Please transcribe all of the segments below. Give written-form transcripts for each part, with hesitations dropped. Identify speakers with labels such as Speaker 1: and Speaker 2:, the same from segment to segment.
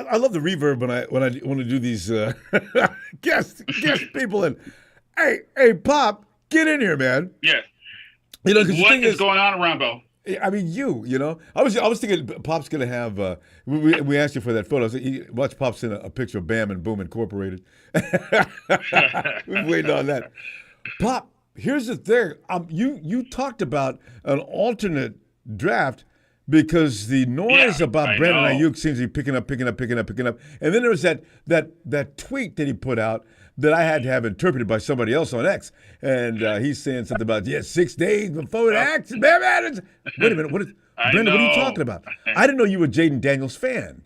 Speaker 1: I love the reverb when I want to do these guest people and hey Pop, get in here, man.
Speaker 2: Yeah.
Speaker 1: Because
Speaker 2: what is going on, Ronbo?
Speaker 1: I mean, I was thinking Pop's gonna have. We asked you for that photo. So watch Pop send a picture of Bam and Boom Incorporated. We're waiting on that. Pop, here's the thing. You talked about an alternate draft because the noise about Brandon Aiyuk seems to be picking up. And then there was that tweet that he put out that I had to have interpreted by somebody else on X. And he's saying something about, 6 days before the action. Wait a minute. Brandon, what are you talking about? I didn't know you were a Jaden Daniels fan.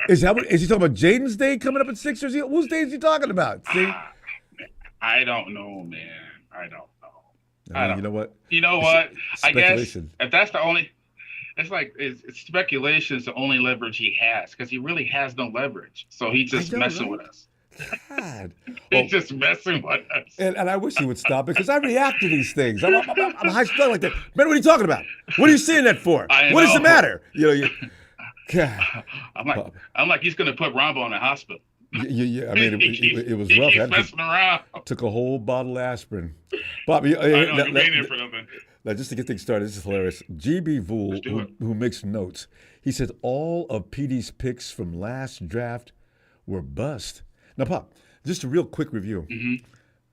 Speaker 1: Is he talking about Jaden's day coming up at Sixers? Whose day is he talking about? See?
Speaker 2: I don't know, man. I don't know.
Speaker 1: You know what?
Speaker 2: You know what? I guess if that's the only... It's speculation is the only leverage he has because he really has no leverage. So he's just messing with us.
Speaker 1: God.
Speaker 2: He's just messing with us.
Speaker 1: And I wish he would stop because I react to these things. I'm high strung like that. Man, what are you talking about? What are you saying that for? What does it matter? God.
Speaker 2: I'm like he's going to put Ronbo in the hospital.
Speaker 1: Yeah. I mean, it was rough.
Speaker 2: He's messing around.
Speaker 1: Took a whole bottle of aspirin. Bobby, now, just to get things started, this is hilarious. GB Vool, who makes notes, he says all of PD's picks from last draft were bust. Now, Pop, just a real quick review.
Speaker 2: Mm-hmm.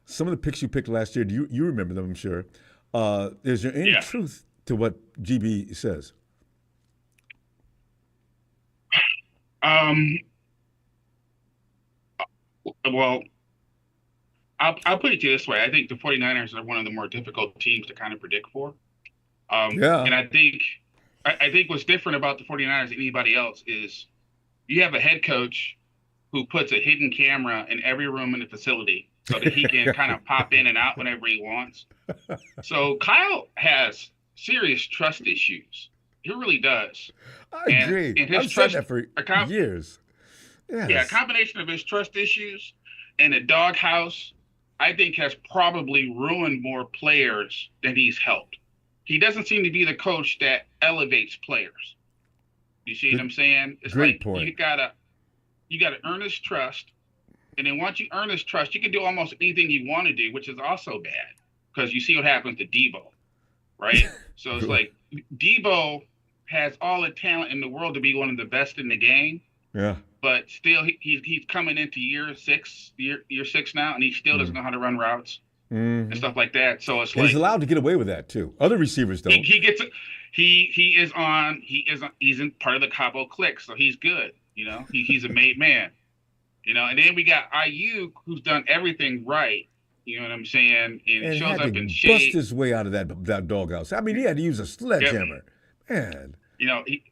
Speaker 1: Some of the picks you picked last year, you remember them, I'm sure. Is there any truth to what GB says?
Speaker 2: Well, I'll put it to you this way. I think the 49ers are one of the more difficult teams to kind of predict for. And I think what's different about the 49ers than anybody else is you have a head coach who puts a hidden camera in every room in the facility so that he can kind of pop in and out whenever he wants. So Kyle has serious trust issues. He really does.
Speaker 1: I agree.
Speaker 2: And his
Speaker 1: I've said that for years.
Speaker 2: Yes. Yeah, a combination of his trust issues and a doghouse, I think, has probably ruined more players than he's helped. He doesn't seem to be the coach that elevates players. You see what I'm saying? It's
Speaker 1: Great
Speaker 2: like
Speaker 1: point.
Speaker 2: you gotta earn his trust, and then once you earn his trust, you can do almost anything you want to do, which is also bad because you see what happens to Debo, right? So it's like Debo has all the talent in the world to be one of the best in the game.
Speaker 1: Yeah.
Speaker 2: But still, he's coming into year six now, and he still doesn't know how to run routes and stuff like that. So it's
Speaker 1: he's allowed to get away with that too. Other receivers don't.
Speaker 2: He's in part of the Cabo clique, so he's good. He's a made man. And then we got Aiyuk, who's done everything right. You know what I'm saying? And shows up in shape.
Speaker 1: Bust his way out of that doghouse. I mean, he had to use a sledgehammer. Man.
Speaker 2: He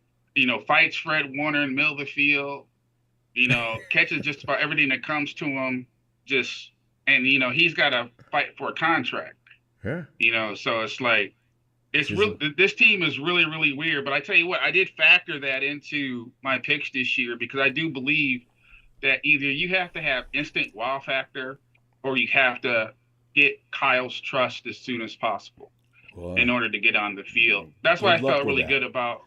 Speaker 2: fights Fred Warner in the middle of the field. Catches just about everything that comes to him. And he's got to fight for a contract.
Speaker 1: Yeah.
Speaker 2: So it's like this team is really, really weird. But I tell you what, I did factor that into my picks this year because I do believe that either you have to have instant wow factor or you have to get Kyle's trust as soon as possible in order to get on the field. That's why I felt really good about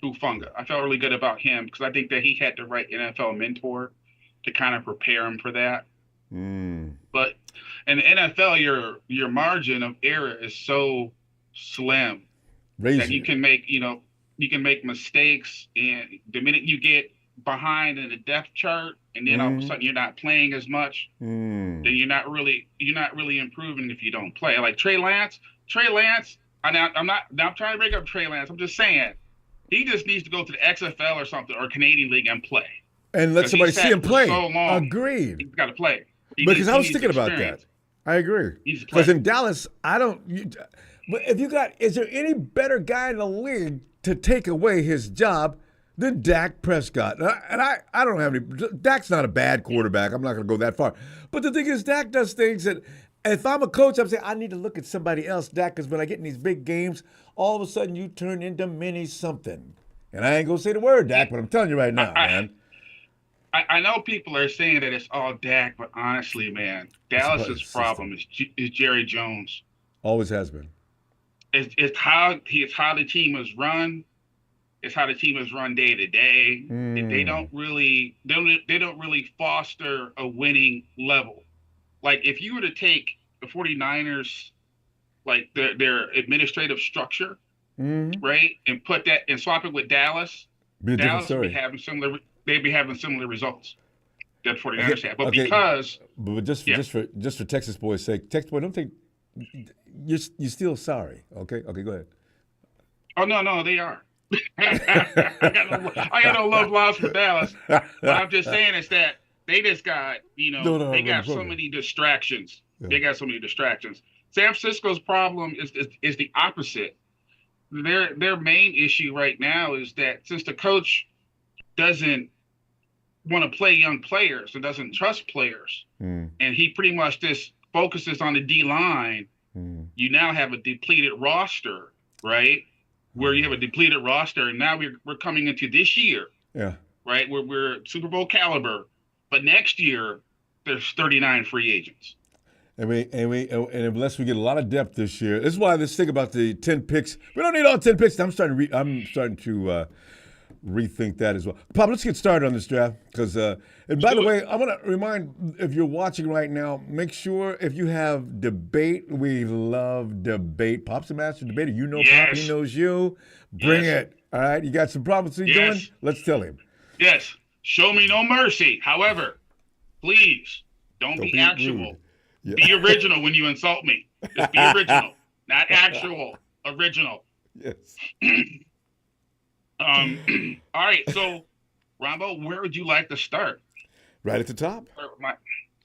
Speaker 2: Ufunga. I felt really good about him because I think that he had the right NFL mentor to kind of prepare him for that. But in the NFL, your margin of error is so slim that you can make mistakes, and the minute you get behind in the depth chart, and then all of a sudden you're not playing as much, then you're not really improving if you don't play. Like Trey Lance. I'm not trying to break up Trey Lance. I'm just saying he just needs to go to the XFL or something or Canadian League and play.
Speaker 1: And let somebody see him play.
Speaker 2: So long,
Speaker 1: Agreed.
Speaker 2: He's got to play.
Speaker 1: Because I was thinking about that. I agree. Because in Dallas, but is there any better guy in the league to take away his job than Dak Prescott? And I don't have any. Dak's not a bad quarterback. I'm not going to go that far. But the thing is, Dak does things that, if I'm a coach, I'm saying I need to look at somebody else, Dak, because when I get in these big games, all of a sudden you turn into mini something. And I ain't going to say the word, Dak, but I'm telling you right now, man.
Speaker 2: I know people are saying that it's all Dak, but honestly, man, Dallas's problem is Jerry Jones.
Speaker 1: Always has been.
Speaker 2: It's how the team is run. It's how the team is run day to day. They don't really foster a winning level. Like if you were to take the 49ers, like their administrative structure, right, and put that and swap it with Dallas,
Speaker 1: Be a different
Speaker 2: Dallas would
Speaker 1: story.
Speaker 2: be having similar. They'd be having similar results that 49ers have. But
Speaker 1: Okay.
Speaker 2: because
Speaker 1: But just for Texas boys' sake, Texas boy, don't think you're still sorry. Okay. Okay. Go ahead.
Speaker 2: oh no, they are. I got no love lost for Dallas. What I'm just saying is that they just got, they got so many distractions.
Speaker 1: Yeah.
Speaker 2: They got so many distractions. San Francisco's problem is the opposite. Their main issue right now is that since the coach doesn't want to play young players and doesn't trust players, and he pretty much just focuses on the D line, you now have a depleted roster, right? Where you have a depleted roster, and now we're coming into this year, right? Where we're Super Bowl caliber, but next year there's 39 free agents.
Speaker 1: And unless we get a lot of depth this year, this is why this thing about the 10 picks. We don't need all 10 picks. I'm starting to rethink that as well. Pop, let's get started on this draft because. And by the way, I want to remind if you're watching right now, make sure if you have debate, we love debate. Pop's a master debater. You know Pop, he knows you. Bring it. All right, you got some problems he's doing? Let's tell him.
Speaker 2: Yes. Show me no mercy. However, please don't be actual. Yeah. Be original when you insult me. Just be original, not actual. Original.
Speaker 1: Yes.
Speaker 2: All right. So, Ronbo, where would you like to start?
Speaker 1: Right at the top.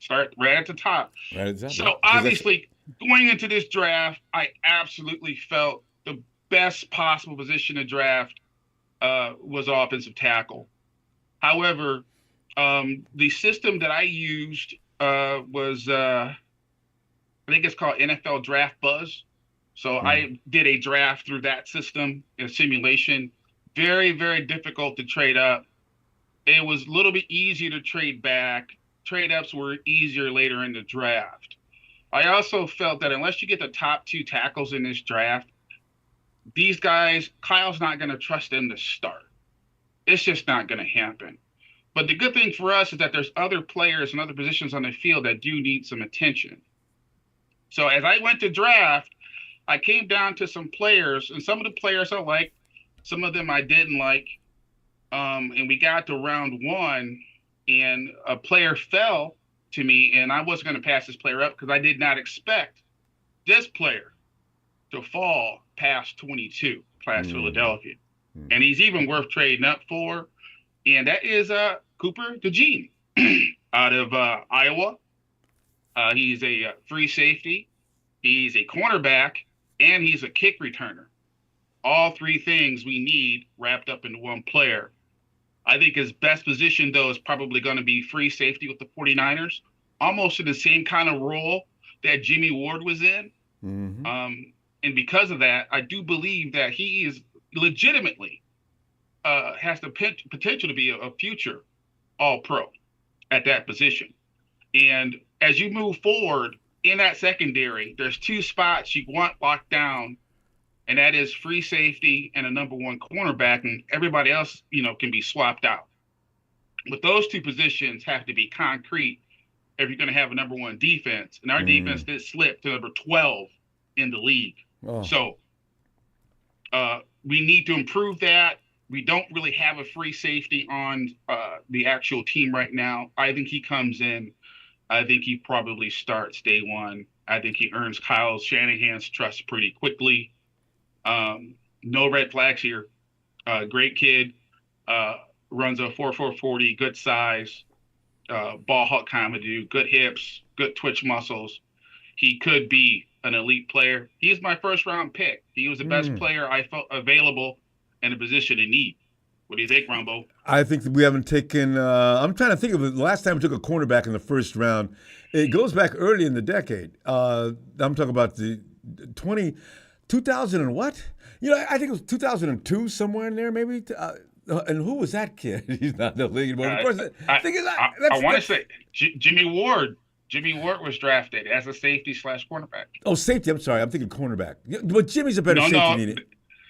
Speaker 2: Start right at the top.
Speaker 1: Right at the top.
Speaker 2: So, obviously, going into this draft, I absolutely felt the best possible position to draft was offensive tackle. However, the system that I used was, I think it's called NFL Draft Buzz. So I did a draft through that system, a simulation. Very, very difficult to trade up. It was a little bit easier to trade back. Trade ups were easier later in the draft. I also felt that unless you get the top 2 tackles in this draft, these guys, Kyle's not going to trust them to start. It's just not going to happen. But the good thing for us is that there's other players and other positions on the field that do need some attention. So as I went to draft, I came down to some players, and some of the players I liked, some of them I didn't like. And we got to round 1, and a player fell to me, and I wasn't going to pass this player up because I did not expect this player to fall past 22, past Philadelphia. And he's even worth trading up for, and that is Cooper DeJean out of Iowa. He's a free safety. He's a cornerback, and he's a kick returner. All 3 things we need wrapped up into one player. I think his best position, though, is probably going to be free safety with the 49ers, almost in the same kind of role that Jimmy Ward was in. And because of that, I do believe that he is legitimately has the potential to be a future All-Pro at that position. And as you move forward in that secondary, there's 2 spots you want locked down, and that is free safety and a number 1 cornerback, and everybody else, can be swapped out. But those 2 positions have to be concrete if you're going to have a number 1 defense. And our defense did slip to number 12 in the league. So we need to improve that. We don't really have a free safety on the actual team right now. I think he comes in. I think he probably starts day 1. I think he earns Kyle Shanahan's trust pretty quickly. No red flags here. Great kid. Runs a 4.4 40, good size. Ball hawk kind of dude. Good hips, good twitch muscles. He could be an elite player. He is my first round pick. He was the best player I felt available in a position in need. What do you think, Ronbo?
Speaker 1: I think that we haven't taken I'm trying to think of the last time we took a cornerback in the first round. It goes back early in the decade. I'm talking about the 2000 and what? I think it was 2002, somewhere in there, maybe. And who was that kid? He's not in the league anymore. Of course,
Speaker 2: I want to say Jimmy Ward. Jimmy Ward was drafted as a safety / cornerback.
Speaker 1: Oh, safety. I'm sorry. I'm thinking cornerback. But Jimmy's a better
Speaker 2: No,
Speaker 1: safety
Speaker 2: no,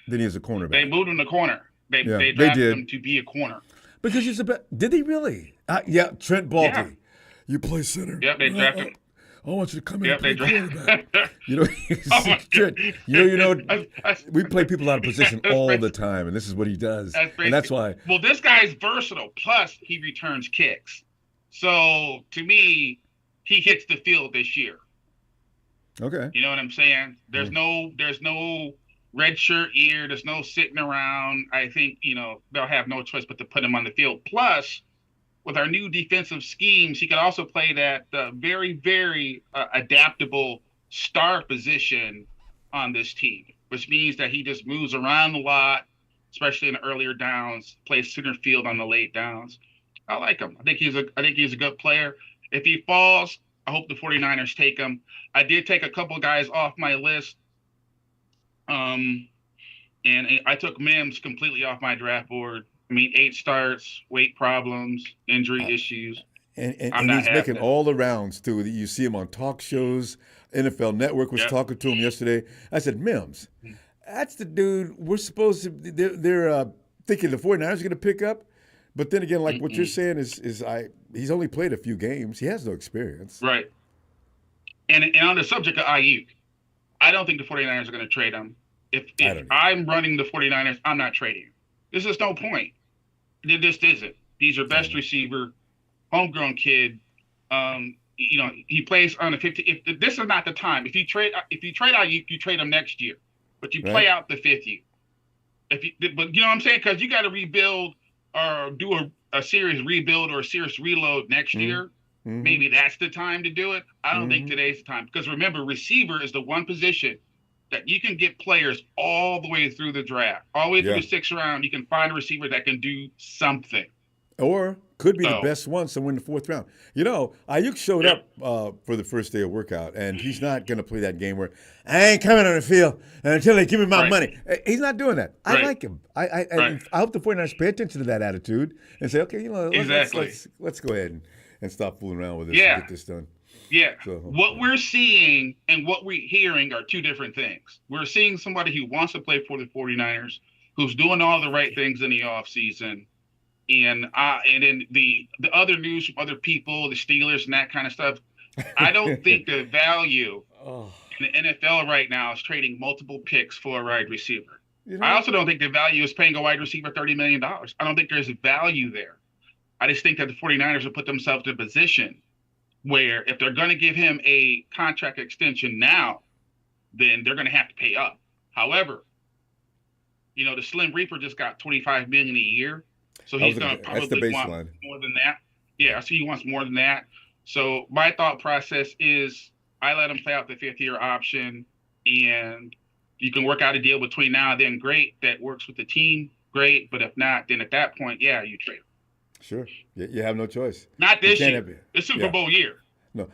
Speaker 1: than he is a
Speaker 2: they
Speaker 1: cornerback.
Speaker 2: moved him to corner.
Speaker 1: Yeah,
Speaker 2: They
Speaker 1: they
Speaker 2: drafted
Speaker 1: did.
Speaker 2: him to be a corner.
Speaker 1: Because he's a better. Did he really? Yeah, Trent Balky.
Speaker 2: Yeah.
Speaker 1: You play center.
Speaker 2: Yep, they drafted him.
Speaker 1: I want you to come in
Speaker 2: Yep,
Speaker 1: and
Speaker 2: they
Speaker 1: play quarterback.
Speaker 2: drafted.
Speaker 1: You know,
Speaker 2: Oh my
Speaker 1: Trent,
Speaker 2: God.
Speaker 1: you know, we play people out of position all the time, and this is what he does. And that's why.
Speaker 2: Well, this guy's versatile. Plus, he returns kicks. So, to me, he hits the field this year.
Speaker 1: Okay.
Speaker 2: You know what I'm saying? There's no red shirt year. There's no sitting around. I think, they'll have no choice but to put him on the field. Plus, with our new defensive schemes, he could also play that very, very adaptable star position on this team, which means that he just moves around a lot, especially in the earlier downs, plays center field on the late downs. I like him. I think he's a good player. If he falls, I hope the 49ers take him. I did take a couple guys off my list. And I took Mims completely off my draft board. I mean, 8 starts, weight problems, injury issues.
Speaker 1: And he's making all the rounds, too. You see him on talk shows. NFL Network was talking to him yesterday. I said, Mims, that's the dude we're supposed to – they're thinking the 49ers are going to pick up. But then again, like what you're saying is he's only played a few games. He has no experience.
Speaker 2: Right. And on the subject of Aiyuk, I don't think the 49ers are going to trade him. If I'm running the 49ers, I'm not trading him. This is no point. There just isn't. He's your best receiver, homegrown kid. He plays on the 50. If this is not the time. If you trade Aiyuk, you trade him next year, but you play out the 5th year. But you know what I'm saying? Because you got to rebuild or do a serious rebuild or a serious reload next year. Mm-hmm. Maybe that's the time to do it. I don't think today's the time, because remember, receiver is the one position that you can get players all the way through the draft, all the way through the 6th round. You can find a receiver that can do something,
Speaker 1: or could be the best one somewhere in the 4th round. Aiyuk showed up for the first day of workout, and he's not going to play that game where I ain't coming on the field until they give me my money. He's not doing that. I like him. I hope the 49ers pay attention to that attitude and say, okay, let's go ahead and stop fooling around with this and get this done.
Speaker 2: Yeah. So, what we're seeing and what we're hearing are two different things. We're seeing somebody who wants to play for the 49ers, who's doing all the right things in the offseason. And then the other news from other people, the Steelers and that kind of stuff. I don't think the value in the NFL right now is trading multiple picks for a wide receiver. I also don't think the value is paying a wide receiver $30 million. I don't think there's a value there. I just think that the 49ers will put themselves in a position where if they're going to give him a contract extension now, then they're going to have to pay up. However, the Slim Reaper just got $25 million a year, so he's going to probably want more than that. Yeah, so he wants more than that. So my thought process is I let him play out the 5th year option, and you can work out a deal between now and then. Great, that works with the team. Great, but if not, then at that point, you trade him.
Speaker 1: Sure, you have no choice.
Speaker 2: Not this year. The Super Bowl year.
Speaker 1: No,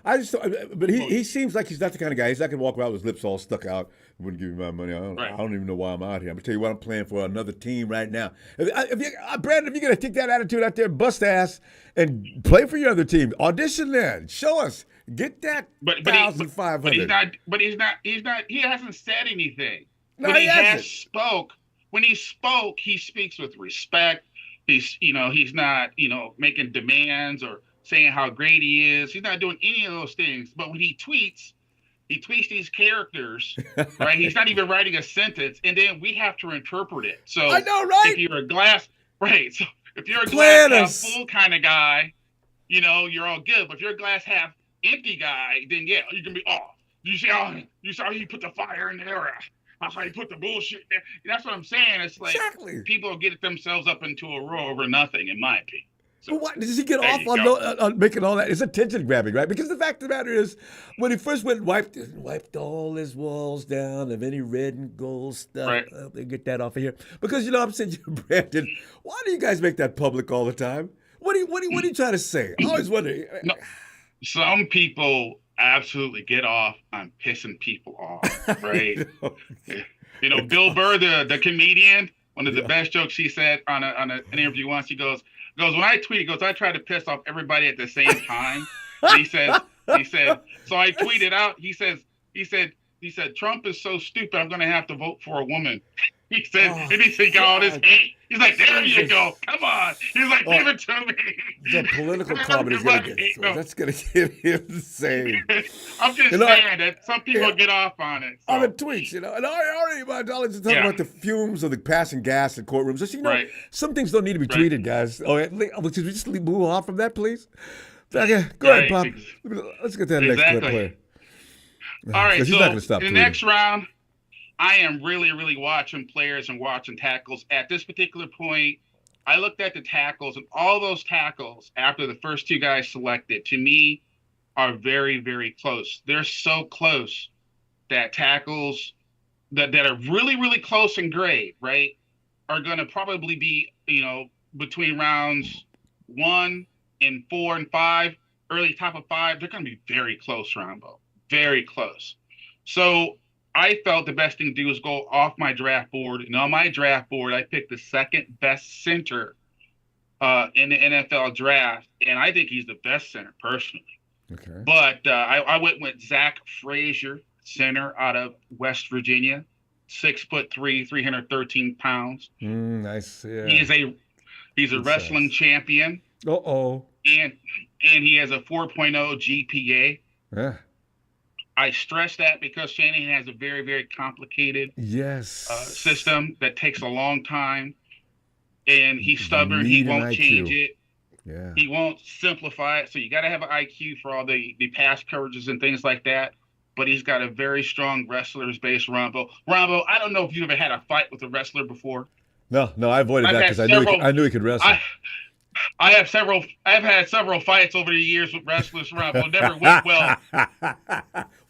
Speaker 1: but he seems like he's not the kind of guy. He's not going to walk around with his lips all stuck out. Wouldn't give me my money. I don't even know why I'm out here. I'm going to tell you what, I'm playing for another team right now. Brandon, if you're going to take that attitude out there, bust ass, and play for your other team, audition then. Show us. Get that 1,500.
Speaker 2: He hasn't said anything.
Speaker 1: No,
Speaker 2: when
Speaker 1: he hasn't.
Speaker 2: When he spoke, he speaks with respect. He's not, making demands or saying how great he is. He's not doing any of those things. But when he tweets these characters, right? He's not even writing a sentence, and then we have to interpret it. So
Speaker 1: I know, right?
Speaker 2: If you're a glass half full kind of guy, you're all good. But if you're a glass half empty guy, then you can be off. You see how he put the fire in there? How he put the bullshit in there? That's what I'm saying. It's like people get themselves up into a row over nothing, in my opinion. So,
Speaker 1: what does he get off on making all that? It's attention grabbing, right? Because the fact of the matter is, when he first went and wiped all his walls down of any red and gold stuff, they get that off of here. Because I'm saying, Brandon, why do you guys make that public all the time? What are you trying to say? I always wonder.
Speaker 2: No, some people absolutely get off on pissing people off, right? Bill Burr, the comedian, one of the best jokes he said on an interview once, he goes, when I tweet, I try to piss off everybody at the same time. And he said, so I tweeted out, he said, Trump is so stupid, I'm going to have to vote for a woman. He said, and he got all this hate. He's like, there you go. Come on. He's like, give it to me.
Speaker 1: The political climate is going to get, that's going to get insane.
Speaker 2: I'm just saying that some people get off on it. So.
Speaker 1: On the tweets, And I already, my dollars are talking about the fumes of the passing gas in courtrooms. Just, some things don't need to be tweeted, guys. Should we just move on from that, please? Okay, go ahead, Pop. Let's get that next clip here.
Speaker 2: All right, so in the next round, I am really, really watching players and watching tackles. At this particular point, I looked at the tackles, and all those tackles after the first two guys selected, to me, are very, very close. They're so close that tackles that are really, really close in grade, right, are going to probably be, between rounds 1 and 4 and 5, early top of 5. They're going to be very close, Ronbo. Very close. So I felt the best thing to do was go off my draft board. And on my draft board, I picked the second best center in the NFL draft. And I think he's the best center, personally.
Speaker 1: Okay.
Speaker 2: But I went with Zach Frazier, center out of West Virginia, 6'3", 313 pounds.
Speaker 1: Nice. Yeah.
Speaker 2: He's a wrestling champion.
Speaker 1: Uh-oh.
Speaker 2: And he has a 4.0 GPA.
Speaker 1: Yeah.
Speaker 2: I stress that because Shanahan has a very, very complicated system that takes a long time, and he's stubborn. He won't change it.
Speaker 1: Yeah.
Speaker 2: He won't simplify it. So you got to have an IQ for all the pass coverages and things like that. But he's got a very strong wrestler's base, Ronbo. Ronbo, I don't know if you've ever had a fight with a wrestler before.
Speaker 1: No, I avoided that because I knew he could wrestle.
Speaker 2: I've had several fights over the years with wrestlers, Ronbo. Never went well.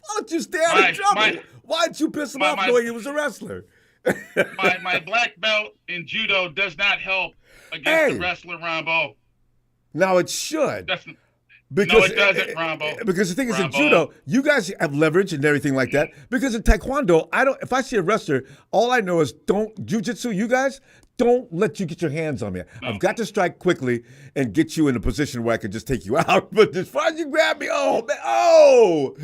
Speaker 1: Why don't you stay out of trouble? Why didn't you piss him off knowing he was a wrestler?
Speaker 2: my black belt in judo does not help against the wrestler, Ronbo.
Speaker 1: Now it should.
Speaker 2: No, it doesn't, Ronbo.
Speaker 1: Because the thing is, in judo, you guys have leverage and everything like that. Because in taekwondo, if I see a wrestler, all I know is jujitsu, you guys, don't let you get your hands on me. No. I've got to strike quickly and get you in a position where I can just take you out. But as far as you grab me, So,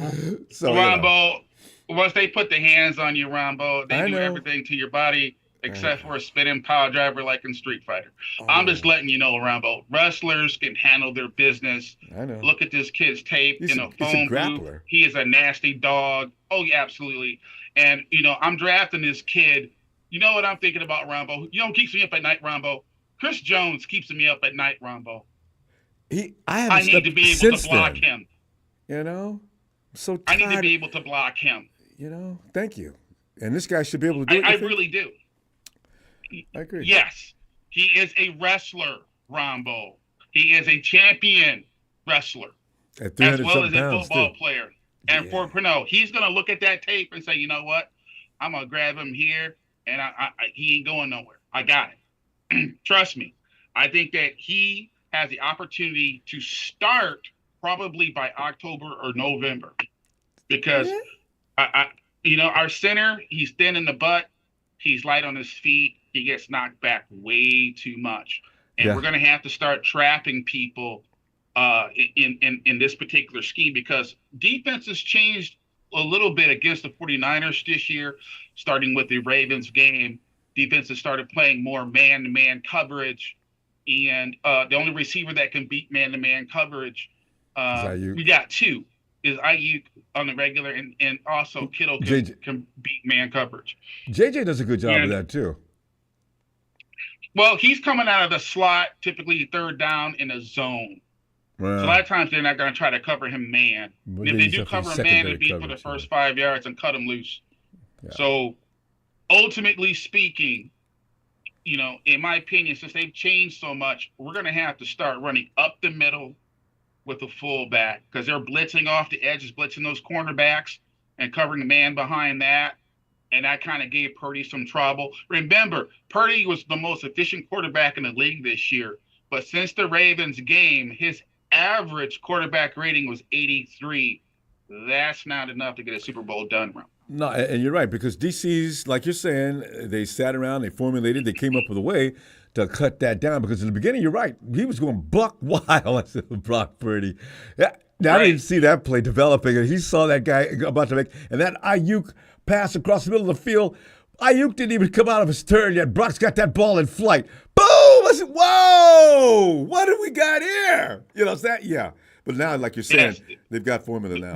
Speaker 2: Ronbo, once they put the hands on you, Ronbo, they do everything to your body except for a spinning power driver like in Street Fighter. I'm just letting you know, Ronbo, wrestlers can handle their business.
Speaker 1: I know.
Speaker 2: Look at this kid's tape in a phone booth. He is a nasty dog. Oh, yeah, absolutely. And, I'm drafting this kid. You know what I'm thinking about, Ronbo? You know who keeps me up at night, Ronbo? Chris Jones keeps me up at night, Ronbo.
Speaker 1: I
Speaker 2: need to be able to block him.
Speaker 1: I'm so tired.
Speaker 2: I need to be able to block him.
Speaker 1: Thank you. And this guy should be able to do it.
Speaker 2: I really do.
Speaker 1: I agree.
Speaker 2: Yes, he is a wrestler, Ronbo. He is a champion wrestler,
Speaker 1: as
Speaker 2: well as a football player. And he's going to look at that tape and say, you know what? I'm going to grab him here, and he ain't going nowhere. I got it. Trust me. I think that he has the opportunity to start probably by October or November because, our center, he's thin in the butt. He's light on his feet. He gets knocked back way too much. And we're going to have to start trapping people in this particular scheme because defense has changed a little bit against the 49ers this year, starting with the Ravens game. Defense has started playing more man-to-man coverage. And the only receiver that can beat man-to-man coverage, we got two, is Aiyuk on the regular, and also Kittle can beat man coverage.
Speaker 1: JJ does a good job of that, too.
Speaker 2: Well, he's coming out of the slot, typically third down in a zone. Well, so a lot of times they're not going to try to cover him man. If they do cover him man, it'd be for the first 5 yards and cut him loose. Yeah. So ultimately speaking, in my opinion, since they've changed so much, we're going to have to start running up the middle with a fullback because they're blitzing off the edges, blitzing those cornerbacks and covering the man behind that. And that kind of gave Purdy some trouble. Remember, Purdy was the most efficient quarterback in the league this year. But since the Ravens game, his average quarterback rating was 83. That's not enough to get a Super Bowl done, Ron.
Speaker 1: No, and you're right, because DC's, like you're saying, they sat around, they formulated, they came up with a way to cut that down because in the beginning, you're right, he was going buck wild. I said, Brock Purdy. Yeah, now, I didn't see that play developing, and he saw that guy about to make, and that Aiyuk pass across the middle of the field. Aiyuk didn't even come out of his turn yet. Brock's got that ball in flight. Boom! I said, whoa! What do we got here? You know, it's that, yeah. But now, like you're saying, they've got formula now.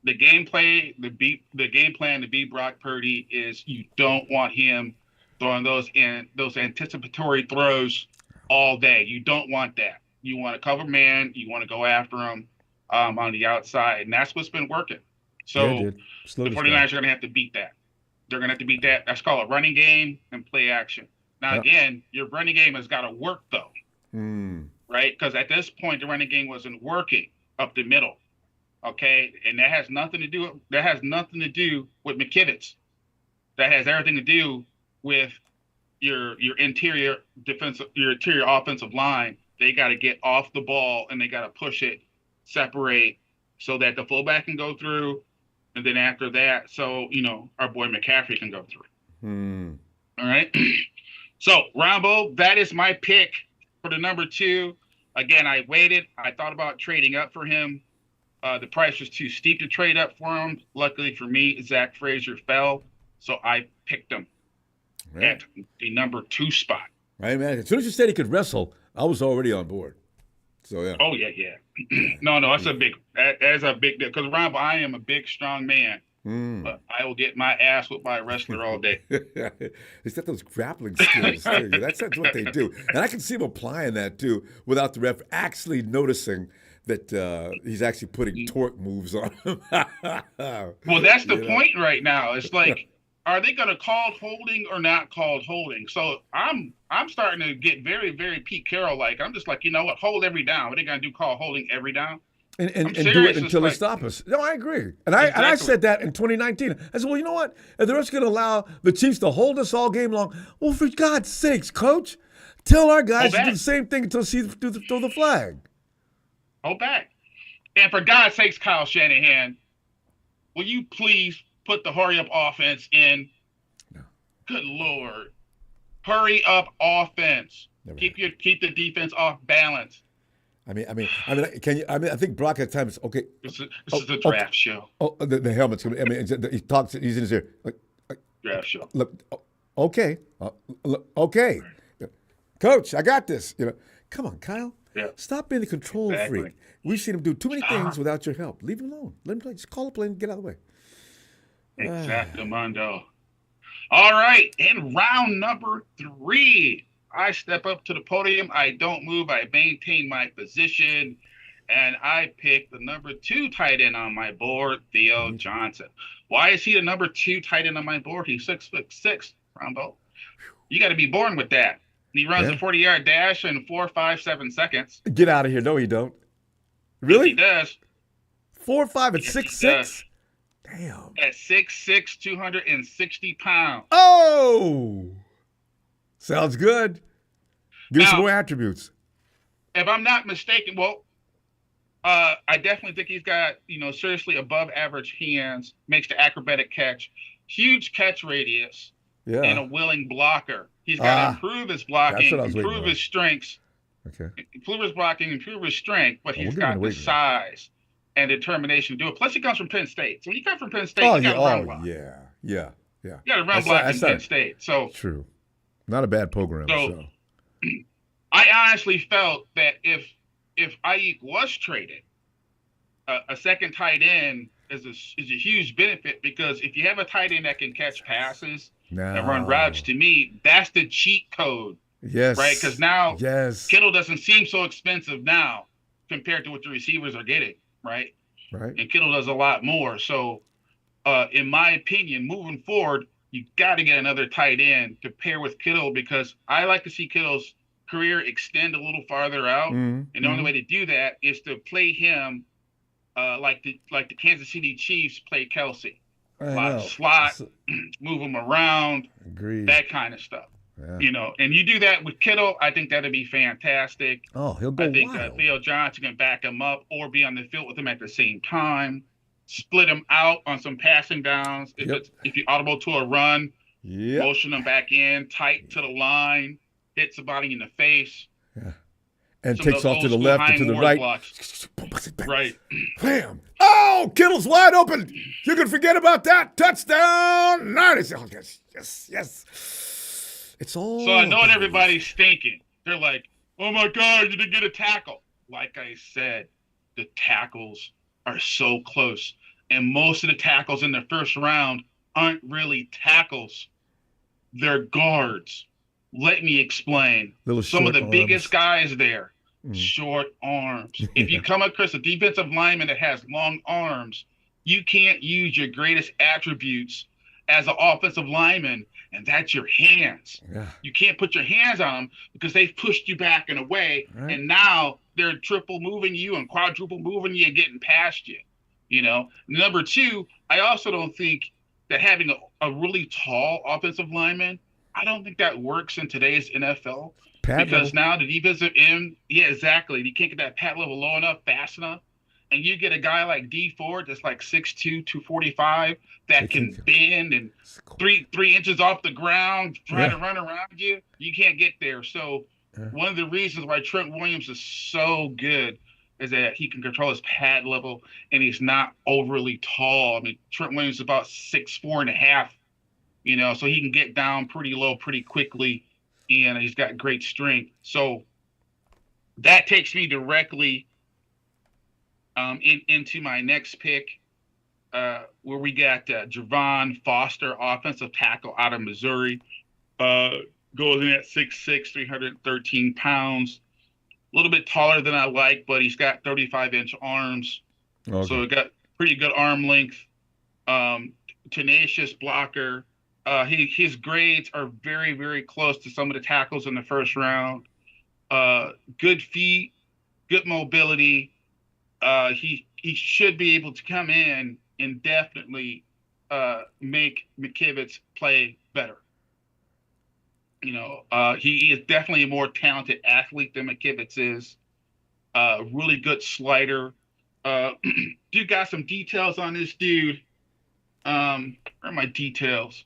Speaker 2: The game plan to beat Brock Purdy is you don't want him throwing those anticipatory throws all day. You don't want that. You want to cover man. You want to go after him on the outside, and that's what's been working. So the 49ers are going to have to beat that. They're going to have to beat that. That's called a running game and play action. Now, again, your running game has got to work, though, right? Because at this point, the running game wasn't working up the middle, okay? And that has nothing to do with McKivitz. That has everything to do with your interior offensive line. They got to get off the ball, and they got to push it, separate, so that the fullback can go through, and then after that, so, our boy McCaffrey can go through. All right? So, Ronbo, that is my pick for the number 2. Again, I waited. I thought about trading up for him. The price was too steep to trade up for him. Luckily for me, Zach Frazier fell, so I picked him at the number 2 spot.
Speaker 1: Right, man. As soon as you said he could wrestle, I was already on board. So, yeah.
Speaker 2: Oh, yeah. No, that's a big deal. Because, Ronbo, I am a big, strong man. But I will get my ass with my wrestler all day.
Speaker 1: He's got those grappling skills, too. That's what they do. And I can see him applying that, too, without the ref actually noticing that he's actually putting torque moves on him.
Speaker 2: Well, that's the point right now. It's like, are they going to call holding or not called holding? So I'm starting to get very, very Pete Carroll-like. I'm just like, you know what? Hold every down. What are they going to do? Call holding every down?
Speaker 1: And do it until they stop us. No, I agree. And I said that in 2019. I said, well, you know what? If they're just going to allow the Chiefs to hold us all game long, well, for God's sakes, Coach, tell our guys to do the same thing until they throw the flag.
Speaker 2: Hold back. And for God's sakes, Kyle Shanahan, will you please put the hurry-up offense in? No. Good Lord. Hurry-up offense. Keep the defense off balance.
Speaker 1: I think Brock at times. Okay,
Speaker 2: this is a draft show.
Speaker 1: Oh, the helmet's. He talks. He's in his ear.
Speaker 2: Draft show.
Speaker 1: Look, okay, okay, Coach, I got this. Come on, Kyle.
Speaker 2: Yeah.
Speaker 1: Stop being the control freak. We've seen him do too many things without your help. Leave him alone. Let him play. Just call a play and get out of the way.
Speaker 2: Exactly, Mondo. All right, in round number 3. I step up to the podium. I don't move. I maintain my position. And I pick the number 2 tight end on my board, Theo Johnson. Why is he the number 2 tight end on my board? He's 6'6", Ronbo. You got to be born with that. He runs a 40-yard dash in 4.57 seconds.
Speaker 1: Get out of here. No, he don't. Really?
Speaker 2: Yes, he does.
Speaker 1: 4'5" and 6'6"? Damn.
Speaker 2: At 6'6", 260 pounds.
Speaker 1: Oh! Sounds good. Give us some more attributes.
Speaker 2: If I'm not mistaken, I definitely think he's got, seriously above average hands, makes the acrobatic catch, huge catch radius, and a willing blocker. He's got to improve his blocking, improve his strengths.
Speaker 1: Okay.
Speaker 2: Improve his blocking, improve his strength, but he's got the size and determination to do it. Plus, he comes from Penn State. So when you come from Penn State, you got to run block.
Speaker 1: Yeah.
Speaker 2: You got to run block in Penn State. So
Speaker 1: true. Not a bad program. So.
Speaker 2: I honestly felt that if Aiyuk was traded, a second tight end is a huge benefit, because if you have a tight end that can catch passes and run routes, to me, that's the cheat code.
Speaker 1: Yes.
Speaker 2: Right? Because now Kittle doesn't seem so expensive now compared to what the receivers are getting, right?
Speaker 1: Right.
Speaker 2: And Kittle does a lot more. So, in my opinion, moving forward, you got to get another tight end to pair with Kittle, because I like to see Kittle's career extend a little farther out. And the only way to do that is to play him like the Kansas City Chiefs play Kelsey. A lot of slot, move him around, that kind of stuff. Yeah. And you do that with Kittle, I think that'd be fantastic.
Speaker 1: Oh, he'll go
Speaker 2: I think Theo Johnson can back him up or be on the field with him at the same time. Split him out on some passing downs. If you audible to a run, motion him back in, tight to the line. hit somebody in the face.
Speaker 1: Yeah. And
Speaker 2: Some of
Speaker 1: takes
Speaker 2: those
Speaker 1: off to
Speaker 2: old
Speaker 1: the
Speaker 2: school
Speaker 1: left and
Speaker 2: High
Speaker 1: to the
Speaker 2: Ward
Speaker 1: right.
Speaker 2: blocks. Right.
Speaker 1: Bam. Oh, Kittle's wide open. You can forget about that. Touchdown. 90. Oh, yes. It's all.
Speaker 2: So I know what everybody's thinking. They're like, oh my God, you didn't get a tackle. Like I said, the tackles are so close. And most of the tackles in the first round aren't really tackles. They're guards. Let me explain. Some of the biggest guys there, short arms. If you come across a defensive lineman that has long arms, you can't use your greatest attributes as an offensive lineman, and that's your hands.
Speaker 1: Yeah.
Speaker 2: You can't put your hands on them because they've pushed you back and away,
Speaker 1: right.
Speaker 2: And now they're triple moving you and quadruple moving you and getting past you. Number two, I also don't think that having a really tall offensive lineman, I don't think that works in today's NFL. Because now the defensive end, yeah, exactly. You can't get that pad level low enough, fast enough. And you get a guy like D Ford that's like 6'2", 245 that can bend and three inches off the ground, trying to run around you. You can't get there. So one of the reasons why Trent Williams is so good is that he can control his pad level and he's not overly tall. I mean, Trent Williams is about 6'4.5", so he can get down pretty low pretty quickly, and he's got great strength. So that takes me directly into my next pick, where we got Javon Foster, offensive tackle out of Missouri. Goes in at 6'6", 313 pounds. A little bit taller than I like, but he's got 35-inch arms. Okay. So he got pretty good arm length. Tenacious blocker. His grades are very, very close to some of the tackles in the first round. Good feet, good mobility. He should be able to come in and definitely make McKivitz play better. He is definitely a more talented athlete than McKivitz is. Really good slider. Dude got some details on this dude. Where are my details?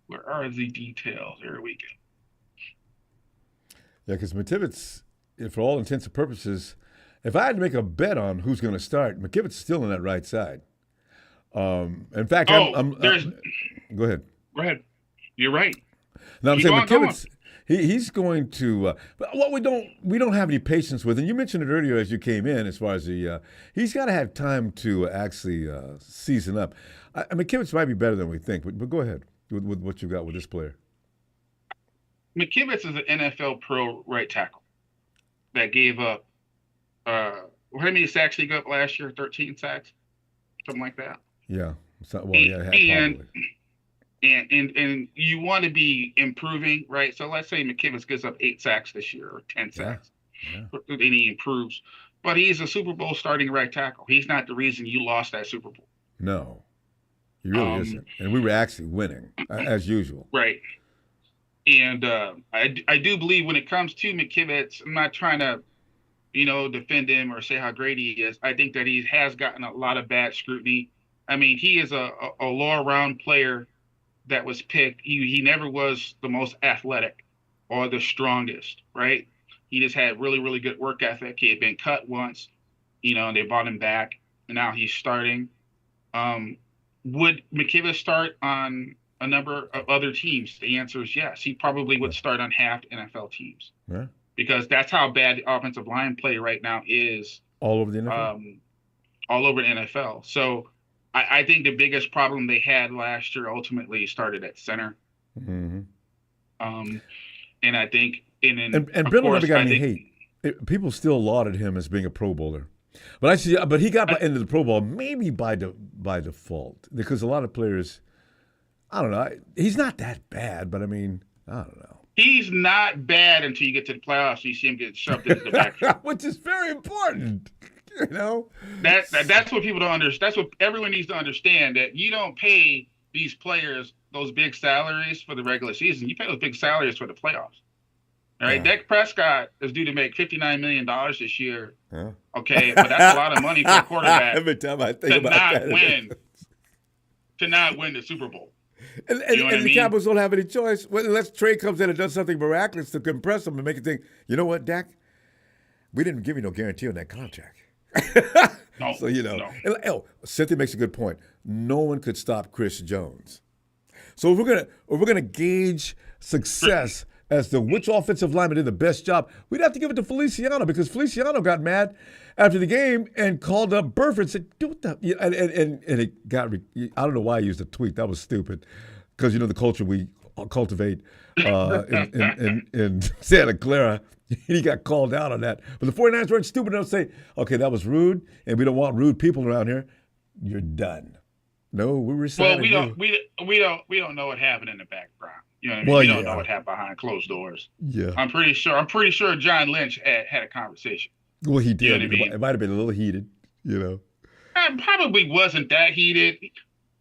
Speaker 2: Where are the details? There we go.
Speaker 1: Yeah, because McKivitz, for all intents and purposes, if I had to make a bet on who's going to start, McKivitz is still on that right side. In fact, go ahead.
Speaker 2: Go ahead. You're right.
Speaker 1: Now I'm saying McKivitz, he's going to. What we don't have any patience with, and you mentioned it earlier as you came in, as far as he's got to have time to actually season up. McKivitz might be better than we think, but go ahead with what you got with this player.
Speaker 2: McKivitz is an NFL pro right tackle that gave up. How many sacks did he go up last year? 13 sacks, something like that.
Speaker 1: Yeah.
Speaker 2: And you want to be improving, right? So let's say McKivitz gives up 8 sacks this year or 10 sacks, and he improves. But he's a Super Bowl starting right tackle. He's not the reason you lost that Super Bowl.
Speaker 1: No, he really isn't. And we were actually winning, as usual.
Speaker 2: Right. And I do believe when it comes to McKivitz, I'm not trying to, defend him or say how great he is. I think that he has gotten a lot of bad scrutiny. I mean, he is a lower round player that was picked. He never was the most athletic or the strongest, right? He just had really, really good work ethic. He had been cut once, and they brought him back, and now he's starting. Would McKivitz start on a number of other teams? The answer is yes. He probably would start on half NFL teams.
Speaker 1: Yeah.
Speaker 2: Because that's how bad the offensive line play right now is.
Speaker 1: All over the NFL?
Speaker 2: All over the NFL. So I think the biggest problem they had last year ultimately started at center.
Speaker 1: Mm-hmm.
Speaker 2: And I think
Speaker 1: and Brindle never got any hate. People still lauded him as being a Pro Bowler. But he got into the Pro Bowl maybe by default, because a lot of players, I don't know. He's not that bad, but I mean, I don't know.
Speaker 2: He's not bad until you get to the playoffs and you see him get shoved into the backfield.
Speaker 1: Which is very important,
Speaker 2: That's what people don't understand. That's what everyone needs to understand, that you don't pay these players those big salaries for the regular season. You pay those big salaries for the playoffs. All right, Dak Prescott is due to make $59 million this year.
Speaker 1: Yeah.
Speaker 2: Okay, but that's a lot of money for a quarterback
Speaker 1: Every time I think about that.
Speaker 2: To not win the Super Bowl.
Speaker 1: And
Speaker 2: You know what I
Speaker 1: the
Speaker 2: mean?
Speaker 1: Cowboys don't have any choice. Well, unless Trey comes in and does something miraculous to impress them and make you think, you know what, Dak? We didn't give you no guarantee on that contract.
Speaker 2: No.
Speaker 1: So,
Speaker 2: No.
Speaker 1: and, Cynthia makes a good point. No one could stop Chris Jones. So if we're gonna gauge success as to which offensive lineman did the best job, we'd have to give it to Feliciano, because Feliciano got mad after the game and called up Burford and said, "Do what the," and it got. I don't know why I used a tweet. That was stupid, because the culture we cultivate in Santa Clara. He got called out on that. But the 49ers weren't stupid enough to say, "Okay, that was rude, and we don't want rude people around here. You're done." No, we were
Speaker 2: Well, we don't know what happened in the background. You know what I mean?
Speaker 1: Well,
Speaker 2: we don't
Speaker 1: yeah.
Speaker 2: know what happened behind closed doors.
Speaker 1: Yeah.
Speaker 2: I'm pretty sure John Lynch had a conversation.
Speaker 1: Well, he did.
Speaker 2: You know what I mean?
Speaker 1: It might have been a little heated,
Speaker 2: It probably wasn't that heated.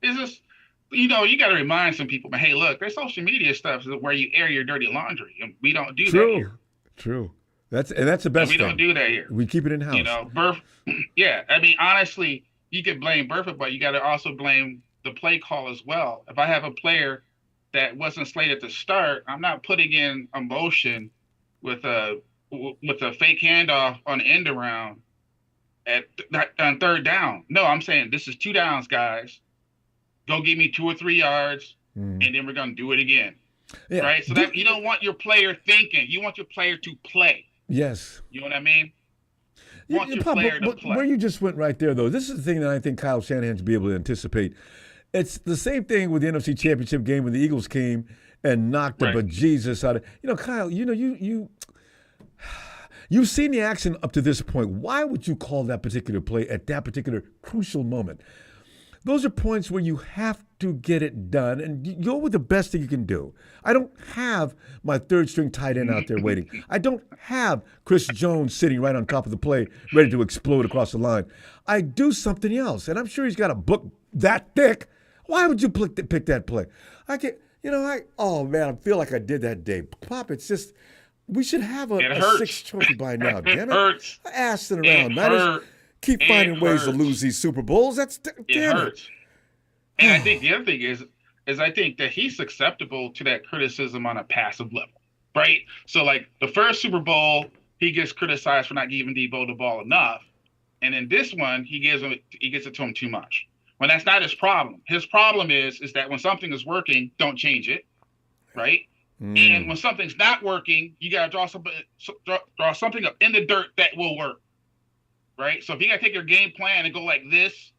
Speaker 2: It's just, you got to remind some people, hey, look, there's social media stuff where you air your dirty laundry, and we don't do that here.
Speaker 1: True. That's the best
Speaker 2: We
Speaker 1: thing.
Speaker 2: don't do that here.
Speaker 1: We keep it in house.
Speaker 2: Yeah. I mean, honestly, you could blame Burford, but you got to also blame the play call as well. If I have a player that wasn't slated to start, I'm not putting in emotion with a fake handoff on the end around on third down. No, I'm saying this is 2 downs, guys. Go give me 2 or 3 yards, and then we're gonna do it again.
Speaker 1: Yeah.
Speaker 2: Right? So that you don't want your player thinking. You want your player to play.
Speaker 1: Yes.
Speaker 2: You know what I mean? You want your player to play.
Speaker 1: Where you just went right there, though, this is the thing that I think Kyle Shanahan should be able to anticipate. It's the same thing with the NFC Championship game when the Eagles came and knocked the bejesus out of. Kyle, you've seen the action up to this point. Why would you call that particular play at that particular crucial moment? Those are points where you have to get it done, and you go with the best that you can do. I don't have my third-string tight end out there waiting. I don't have Chris Jones sitting right on top of the play, ready to explode across the line. I do something else, and I'm sure he's got a book that thick. Why would you pick that play? I feel like I did that day. Pop, it's just, we should have a 6th trophy by now. Damn it.
Speaker 2: Hurts.
Speaker 1: Assing around. Keep finding ways to lose these Super Bowls.
Speaker 2: It hurts. And I think the other thing is I think that he's susceptible to that criticism on a passive level, right? So like the first Super Bowl, he gets criticized for not giving Debo the ball enough, and in this one, he gets it to him too much. When that's not his problem. His problem is that when something is working, don't change it, right? And when something's not working, you gotta draw something up in the dirt that will work. Right? So if you got to take your game plan and go like this,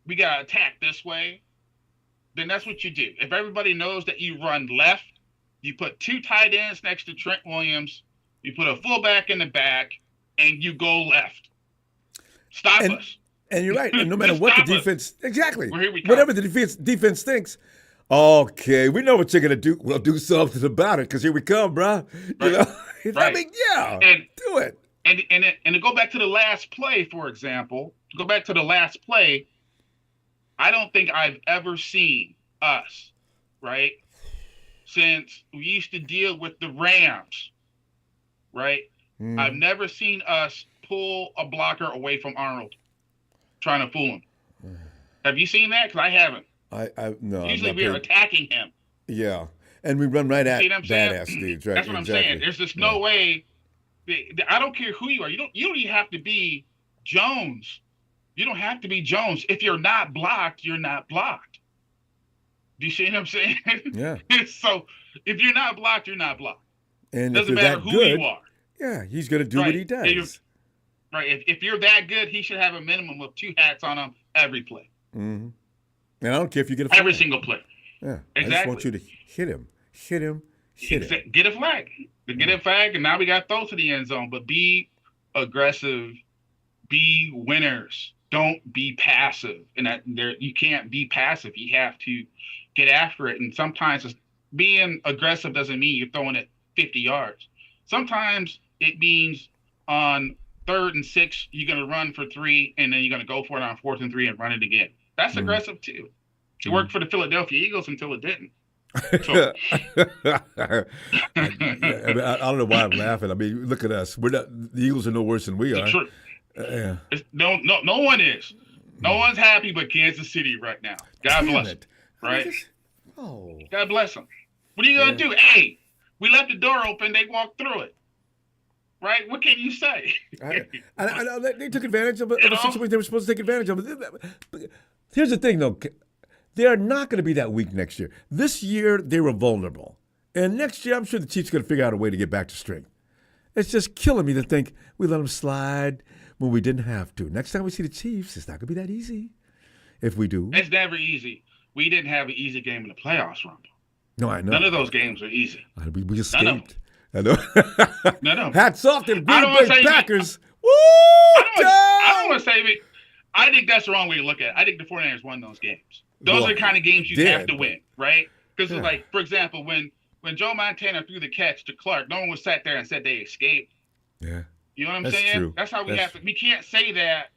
Speaker 2: we got to attack this way, then that's what you do. If everybody knows that you run left, you put 2 tight ends next to Trent Williams, you put a fullback in the back, and you go left. Stop us.
Speaker 1: And you're right. And no matter what the defense, exactly,
Speaker 2: well, here we come.
Speaker 1: Whatever the defense thinks, okay, we know what you're going to do. We'll do something about it, because here we come, bro.
Speaker 2: Right.
Speaker 1: I mean, do it.
Speaker 2: And to go back to the last play, for example, I don't think I've ever seen us, right, since we used to deal with the Rams, right? I've never seen us pull a blocker away from Arnold, trying to fool him. Have you seen that? Because I haven't.
Speaker 1: No.
Speaker 2: Usually we're attacking him.
Speaker 1: Yeah, and we run right at badass dudes, right?
Speaker 2: That's what I'm saying. There's just no way. I don't care who you are. You don't even have to be Jones. You don't have to be Jones. If you're not blocked, you're not blocked. Do you see what I'm saying?
Speaker 1: Yeah.
Speaker 2: So if you're not blocked, you're not blocked.
Speaker 1: And
Speaker 2: doesn't
Speaker 1: if you're
Speaker 2: matter
Speaker 1: that
Speaker 2: who
Speaker 1: good,
Speaker 2: you are.
Speaker 1: Yeah, he's going to do what he does.
Speaker 2: If you're that good, he should have a minimum of 2 hats on him every play.
Speaker 1: Mm-hmm. And I don't care if you get a flag.
Speaker 2: Every single play.
Speaker 1: Yeah.
Speaker 2: Exactly.
Speaker 1: I just want you to hit him. Get
Speaker 2: a flag. Get a flag, and now we got throw to the end zone. But be aggressive. Be winners. Don't be passive. And you can't be passive. You have to get after it. And sometimes being aggressive doesn't mean you're throwing it 50 yards. Sometimes it means on 3rd and 6, you're going to run for 3, and then you're going to go for it on 4th and 3 and run it again. That's aggressive too. It worked for the Philadelphia Eagles until it didn't. So.
Speaker 1: I don't know why I'm laughing. I mean, look at us. The Eagles are no worse than we are.
Speaker 2: True.
Speaker 1: Yeah.
Speaker 2: No one is. No one's happy but Kansas City right now. God bless it. Right?
Speaker 1: Oh.
Speaker 2: God bless them. What are you going to do? Hey, we left the door open. They walked through it. Right? What can you say?
Speaker 1: I know they took advantage of a situation they were supposed to take advantage of. Here's the thing, though. They are not going to be that weak next year. This year, they were vulnerable. And next year, I'm sure the Chiefs are going to figure out a way to get back to strength. It's just killing me to think we let them slide when we didn't have to. Next time we see the Chiefs, it's not going to be that easy. If we do.
Speaker 2: It's never easy. We didn't have an easy game in the playoffs, Ronbo.
Speaker 1: No, I know.
Speaker 2: None of those games are easy.
Speaker 1: We escaped. I know.
Speaker 2: No.
Speaker 1: Hats off to the Green Bay Packers. Woo!
Speaker 2: I don't want to say it. I think that's the wrong way to look at it. I think the 49ers won those games. Those are the kind of games you have to win, right? Because, like, for example, when Joe Montana threw the catch to Clark, no one was sat there and said they escaped.
Speaker 1: Yeah.
Speaker 2: You know what I'm saying?
Speaker 1: True.
Speaker 2: That's how we have to. We can't say that,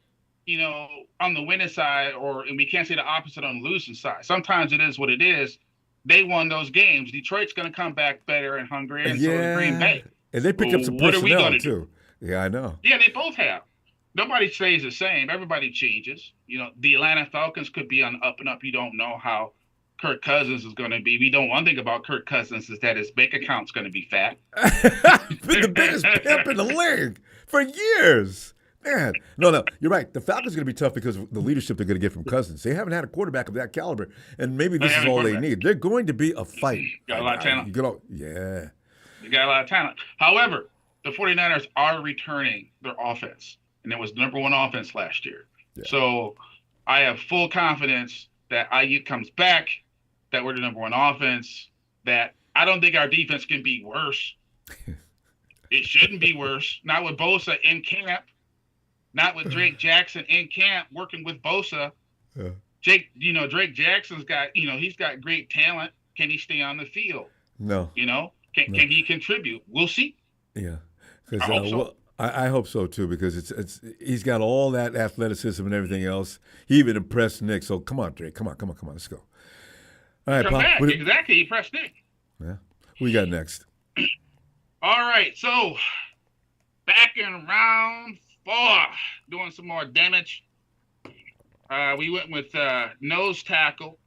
Speaker 2: on the winning side, and we can't say the opposite on the losing side. Sometimes it is what it is. They won those games. Detroit's going to come back better and hungrier, and so is Green Bay.
Speaker 1: And they picked up some personnel, too. Yeah, I know.
Speaker 2: Yeah, they both have. Nobody stays the same. Everybody changes. The Atlanta Falcons could be on the up and up. You don't know how Kirk Cousins is going to be. We don't. One thing about Kirk Cousins is that his bank account's going to be fat.
Speaker 1: Been the biggest pimp in the league for years. Man, no, you're right. The Falcons are going to be tough because of the leadership they're going to get from Cousins. They haven't had a quarterback of that caliber, and maybe this is all they need. They're going to be a fight.
Speaker 2: Got a lot of talent.
Speaker 1: Yeah.
Speaker 2: You got a lot of talent. However, the 49ers are returning their offense, and it was the number one offense last year. Yeah. So I have full confidence that Aiyuk comes back, that we're the number one offense, that I don't think our defense can be worse. It shouldn't be worse. Not with Bosa in camp. Not with Drake Jackson in camp working with Bosa. Yeah. Drake Jackson's got, he's got great talent. Can he stay on the field?
Speaker 1: No.
Speaker 2: Can he contribute? We'll see.
Speaker 1: Yeah.
Speaker 2: I hope so.
Speaker 1: I hope so too, because he's got all that athleticism and everything else. He even impressed Nick. So come on, Drake. Come on. Let's go. All right,
Speaker 2: Pop. Exactly. He impressed Nick.
Speaker 1: Yeah. What you got next?
Speaker 2: All right. So back in round 4, doing some more damage. We went with nose tackle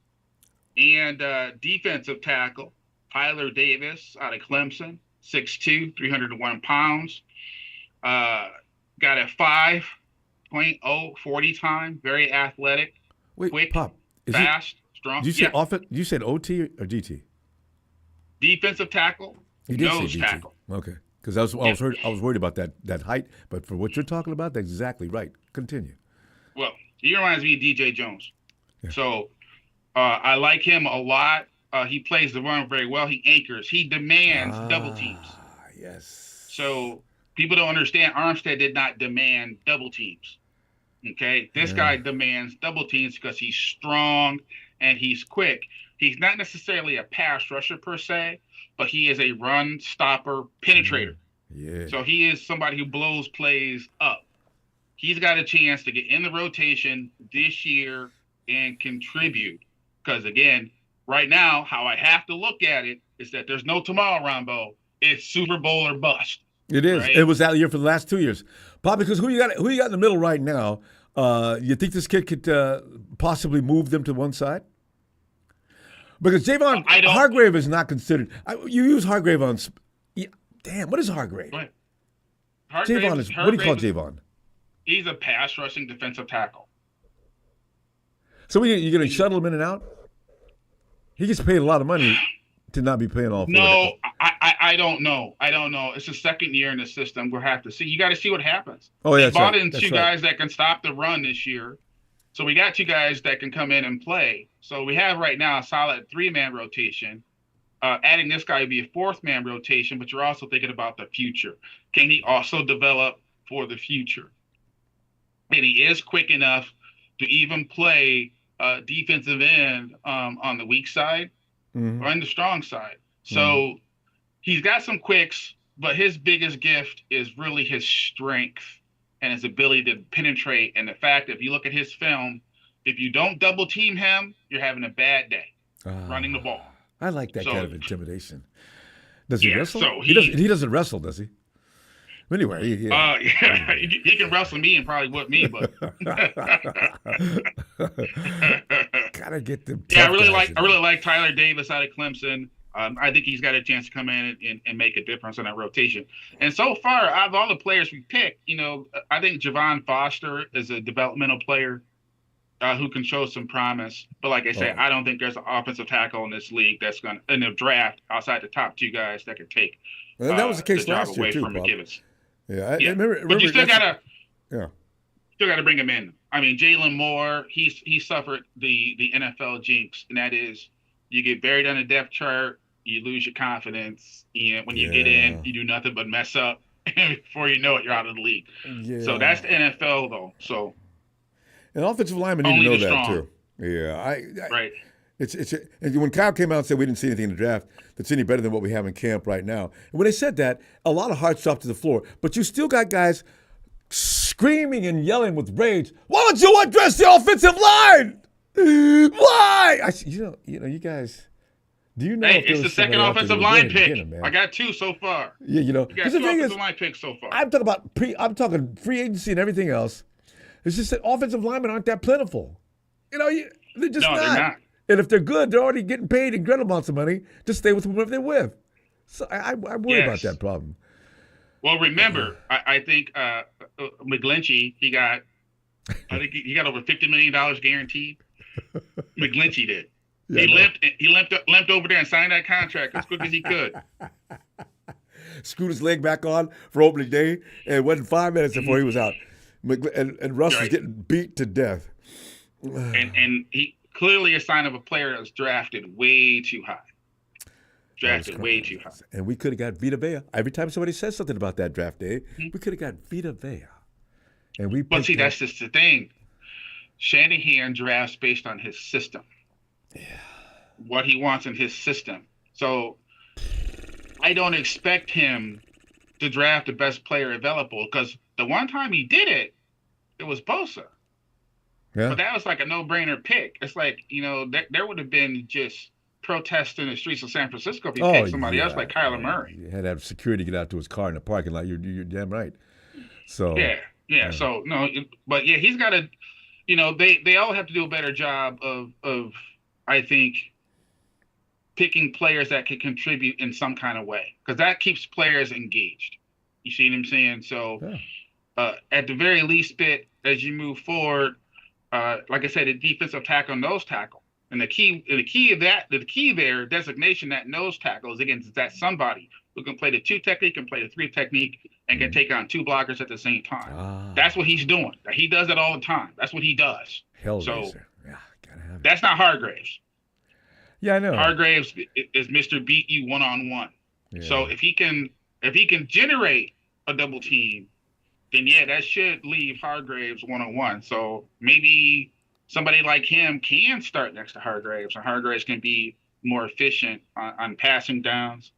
Speaker 2: and defensive tackle. Tyler Davis out of Clemson, 6'2", 301 pounds. Got a 5.0 40 time. Very athletic.
Speaker 1: Wait,
Speaker 2: quick,
Speaker 1: Pop,
Speaker 2: fast, strong.
Speaker 1: Did you say offense? You said OT or DT?
Speaker 2: Defensive tackle.
Speaker 1: You did
Speaker 2: nose
Speaker 1: say DT.
Speaker 2: tackle.
Speaker 1: Okay. Because I was worried about that height, but for what you're talking about, that's exactly right. Continue.
Speaker 2: Well, he reminds me of DJ Jones. Yeah. So I like him a lot. He plays the run very well. He anchors. He demands double teams.
Speaker 1: Yes.
Speaker 2: So people don't understand. Armstead did not demand double teams. Okay? This guy demands double teams because he's strong and he's quick. He's not necessarily a pass rusher per se, but he is a run stopper penetrator.
Speaker 1: Yeah.
Speaker 2: So he is somebody who blows plays up. He's got a chance to get in the rotation this year and contribute. Because again, right now, how I have to look at it is that there's no tomorrow, Ronbo. It's Super Bowl or bust.
Speaker 1: It is. Right? It was that year for the last 2 years. Pop, because who you got in the middle right now? You think this kid could possibly move them to one side? Because Javon Hargrave is not considered. You use Hargrave on. Damn, what is Hargrave?
Speaker 2: What?
Speaker 1: Javon is. What do you call Javon?
Speaker 2: He's a pass rushing defensive tackle.
Speaker 1: So you're going to shuttle him in and out? He gets paid a lot of money to not be paying all.
Speaker 2: No, I don't know. It's the second year in the system. We'll have to see. You got to see what happens.
Speaker 1: Oh yeah,
Speaker 2: they brought in two guys that can stop the run this year. So we got 2 guys that can come in and play. So we have right now a solid 3-man rotation. Adding this guy would be a 4th-man rotation, but you're also thinking about the future. Can he also develop for the future? And he is quick enough to even play defensive end on the weak side or on the strong side. So he's got some quicks, but his biggest gift is really his strength and his ability to penetrate. And the fact that if you look at his film, if you don't double team him, you're having a bad day running the ball.
Speaker 1: I like that kind of intimidation. Does he wrestle?
Speaker 2: So
Speaker 1: he doesn't wrestle, does he? Anyway,
Speaker 2: he can wrestle me and probably whip me, but
Speaker 1: God, gotta get the
Speaker 2: Yeah,
Speaker 1: tough guys
Speaker 2: I really like Tyler Davis out of Clemson. I think he's got a chance to come in and make a difference in that rotation. And so far, out of all the players we picked, I think Javon Foster is a developmental player who can show some promise. But like I said, I don't think there's an offensive tackle in this league that's going to, in the draft, outside the top 2 guys that could take
Speaker 1: that was the case
Speaker 2: the job
Speaker 1: last year
Speaker 2: away
Speaker 1: too,
Speaker 2: from
Speaker 1: Pop.
Speaker 2: McKivitz.
Speaker 1: Yeah, I remember.
Speaker 2: But you still gotta,
Speaker 1: yeah,
Speaker 2: still gotta bring him in. I mean, Jalen Moore, he suffered the NFL jinx, and that is you get buried on the depth chart, you lose your confidence, and when you get in, you do nothing but mess up, and before you know it, you're out of the league. Yeah. So that's the NFL, though. So
Speaker 1: an offensive lineman need to know that too. Yeah,
Speaker 2: right.
Speaker 1: And when Kyle came out and said we didn't see anything in the draft that's any better than what we have in camp right now, and when they said that, a lot of hearts dropped to the floor. But you still got guys screaming and yelling with rage. Why don't you address the offensive line? Why? You guys. Do you know?
Speaker 2: Hey, it's the second offensive line pick. I got 2 so far.
Speaker 1: Yeah,
Speaker 2: you got 2 offensive line picks so far.
Speaker 1: I'm talking free agency and everything else. It's just that offensive linemen aren't that plentiful. They're just not. They're not. And if they're good, they're already getting paid incredible amounts of money to stay with whoever they're with. So I worry about that problem.
Speaker 2: Well, remember, I think McGlinchey, he got over $50 million guaranteed. McGlinchey did. Yeah, he limped over there and signed that contract as quick as he could.
Speaker 1: Screwed his leg back on for opening day, and it wasn't 5 minutes before he was out. And Russ was getting beat to death.
Speaker 2: and he clearly a sign of a player that was drafted way too high. Way too high.
Speaker 1: And we could have got Vita Vea. Every time somebody says something about that draft day, we could have got Vita Vea.
Speaker 2: But see, that's just the thing. Shanahan drafts based on his system. Yeah. What he wants in his system. So I don't expect him to draft the best player available, because the one time he did it, it was Bosa. Yeah. But that was like a no-brainer pick. It's like, there would have been just protests in the streets of San Francisco if he picked somebody else like Kyler Murray.
Speaker 1: You had to have security get out to his car in the parking lot. You're damn right. So
Speaker 2: yeah. So no, but yeah, he's got to. They all have to do a better job of I think picking players that can contribute in some kind of way, because that keeps players engaged. You see what I'm saying? So at the very least bit, as you move forward, like I said, the defensive tackle, nose tackle. And the key there, designation, that nose tackle is against that somebody who can play the 2 technique and play the 3 technique and can take on 2 blockers at the same time. That's what he's doing. He does it all the time. That's what he does.
Speaker 1: Gotta have it.
Speaker 2: That's not Hargraves.
Speaker 1: Yeah, I know.
Speaker 2: Hargraves is Mr. Beat You one-on-one. Yeah. So if he can generate a double team, then that should leave Hargraves one-on-one. So maybe somebody like him can start next to Hargraves, and Hargraves can be more efficient on passing downs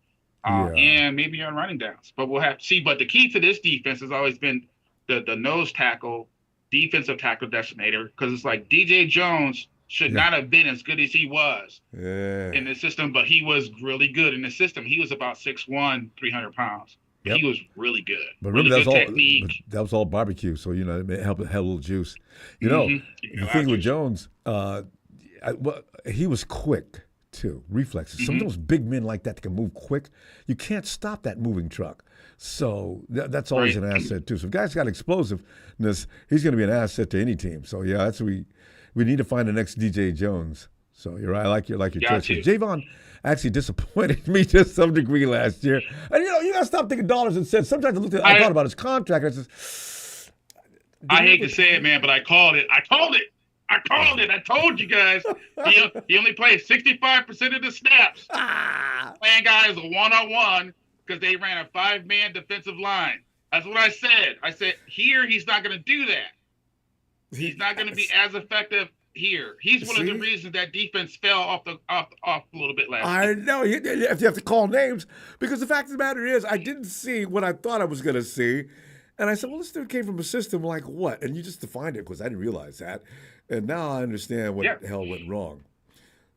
Speaker 2: and maybe on running downs. But we'll have to see. But the key to this defense has always been the nose tackle, defensive tackle designator, because it's like DJ Jones should not have been as good as he was in the system, but he was really good in the system. He was about 6'1", 300 pounds. Yep. He was really good.
Speaker 1: But remember, that was all barbecue, so it helped have a little juice. The thing with Jones, he was quick too. Reflexes. Some of those big men like that can move quick. You can't stop that moving truck. So that's always an asset too. So if a guy's got explosiveness, he's going to be an asset to any team. So that's we need to find the next DJ Jones. So you're right. I like your choice. Javon actually disappointed me to some degree last year. And you got to stop thinking dollars and cents. Sometimes I thought about his contract.
Speaker 2: I hate to say it, man, but I called it. I told you guys. He only played 65% of the snaps. Playing guys one-on-one because they ran a 5-man defensive line. That's what I said. I said here he's not going to do that. He's not going to be as effective here. He's one of the reasons that defense fell off a little bit last year.
Speaker 1: I know. You have to call names, because the fact of the matter is I didn't see what I thought I was going to see. And I said, well, this dude came from a system like what? And you just defined it, because I didn't realize that. And now I understand what the hell went wrong.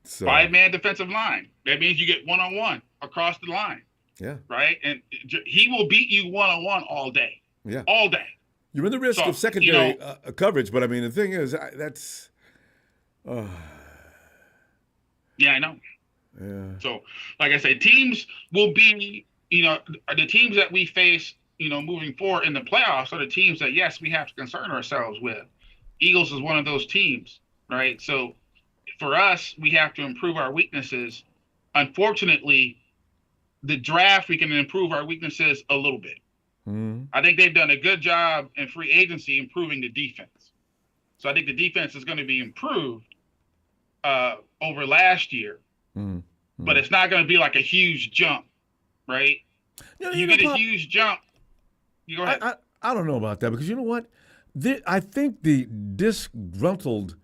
Speaker 1: So,
Speaker 2: 5-man defensive line. That means you get one-on-one across the line.
Speaker 1: Yeah.
Speaker 2: Right? And he will beat you one-on-one all day.
Speaker 1: Yeah.
Speaker 2: All day.
Speaker 1: You're in the risk of secondary coverage, but I mean, the thing is,
Speaker 2: Yeah, I know.
Speaker 1: Yeah.
Speaker 2: So, like I said, teams will be, the teams that we face, moving forward in the playoffs are the teams that, yes, we have to concern ourselves with. Eagles is one of those teams, right? So for us, we have to improve our weaknesses. Unfortunately, the draft, we can improve our weaknesses a little bit.
Speaker 1: Mm-hmm.
Speaker 2: I think they've done a good job in free agency improving the defense. So I think the defense is going to be improved over last year.
Speaker 1: Mm-hmm.
Speaker 2: But it's not going to be like a huge jump, right? You get a huge jump. You go ahead.
Speaker 1: I don't know about that because you know what? I think the disgruntled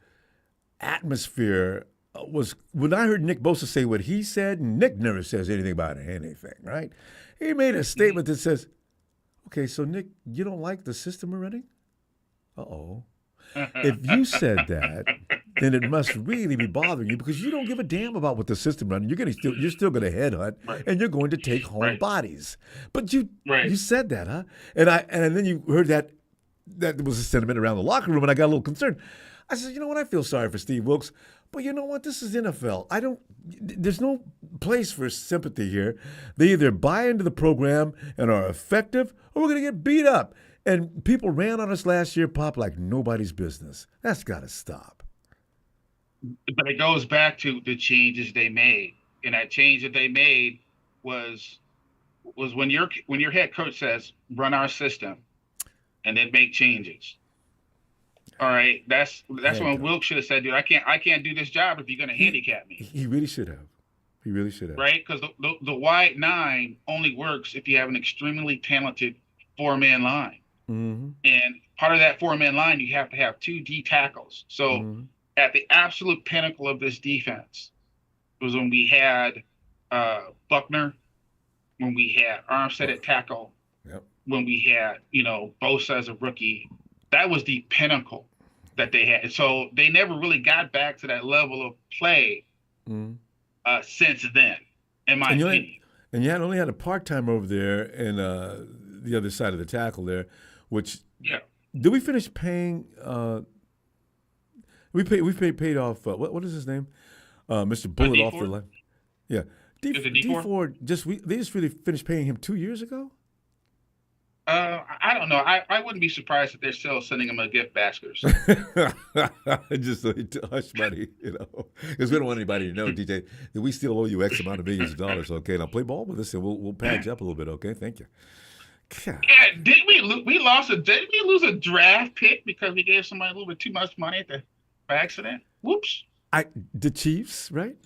Speaker 1: atmosphere was when I heard Nick Bosa say what he said. Nick never says anything about anything, right? He made a statement that says, "Okay, so Nick, you don't like the system we're running? Uh-oh. If you said that, then it must really be bothering you because you don't give a damn about what the system running. You're still going to headhunt and you're going to take home bodies. But you said that, huh? And then you heard that was a sentiment around the locker room, and I got a little concerned. I said, you know what? I feel sorry for Steve Wilkes, but you know what? This is NFL. There's no place for sympathy here. They either buy into the program and are effective, or we're going to get beat up. And people ran on us last year, Pop, like nobody's business. That's got to stop.
Speaker 2: But it goes back to the changes they made. And that change that they made was when your head coach says, run our system, and then make changes. All right. That's when Wilkes should have said, dude, I can't do this job if you're going to handicap me.
Speaker 1: He really should have. He really should have.
Speaker 2: Right? Because the wide nine only works if you have an extremely talented four-man line.
Speaker 1: Mm-hmm.
Speaker 2: And part of that four-man line, you have to have 2 D tackles. So at the absolute pinnacle of this defense was when we had Buckner, when we had Armstead at tackle, when we had, Bosa as a rookie. That was the pinnacle that they had. So they never really got back to that level of play since then, in my opinion.
Speaker 1: And you only had a part-time over there and the other side of the tackle there, which did we finish paying? We paid off. What is his name? Mr. Bullet off the line. Yeah, D4. They just really finished paying him 2 years ago.
Speaker 2: I don't know. I wouldn't be surprised if they're still sending him a gift basket.
Speaker 1: Just hush money, because we don't want anybody to know, DJ, that we still owe you X amount of millions of dollars. Okay, now play ball with us and we'll patch up a little bit. Okay, thank you. God.
Speaker 2: Yeah, did we lose a draft pick because we gave somebody a little bit too much money by accident? Whoops.
Speaker 1: The Chiefs, right?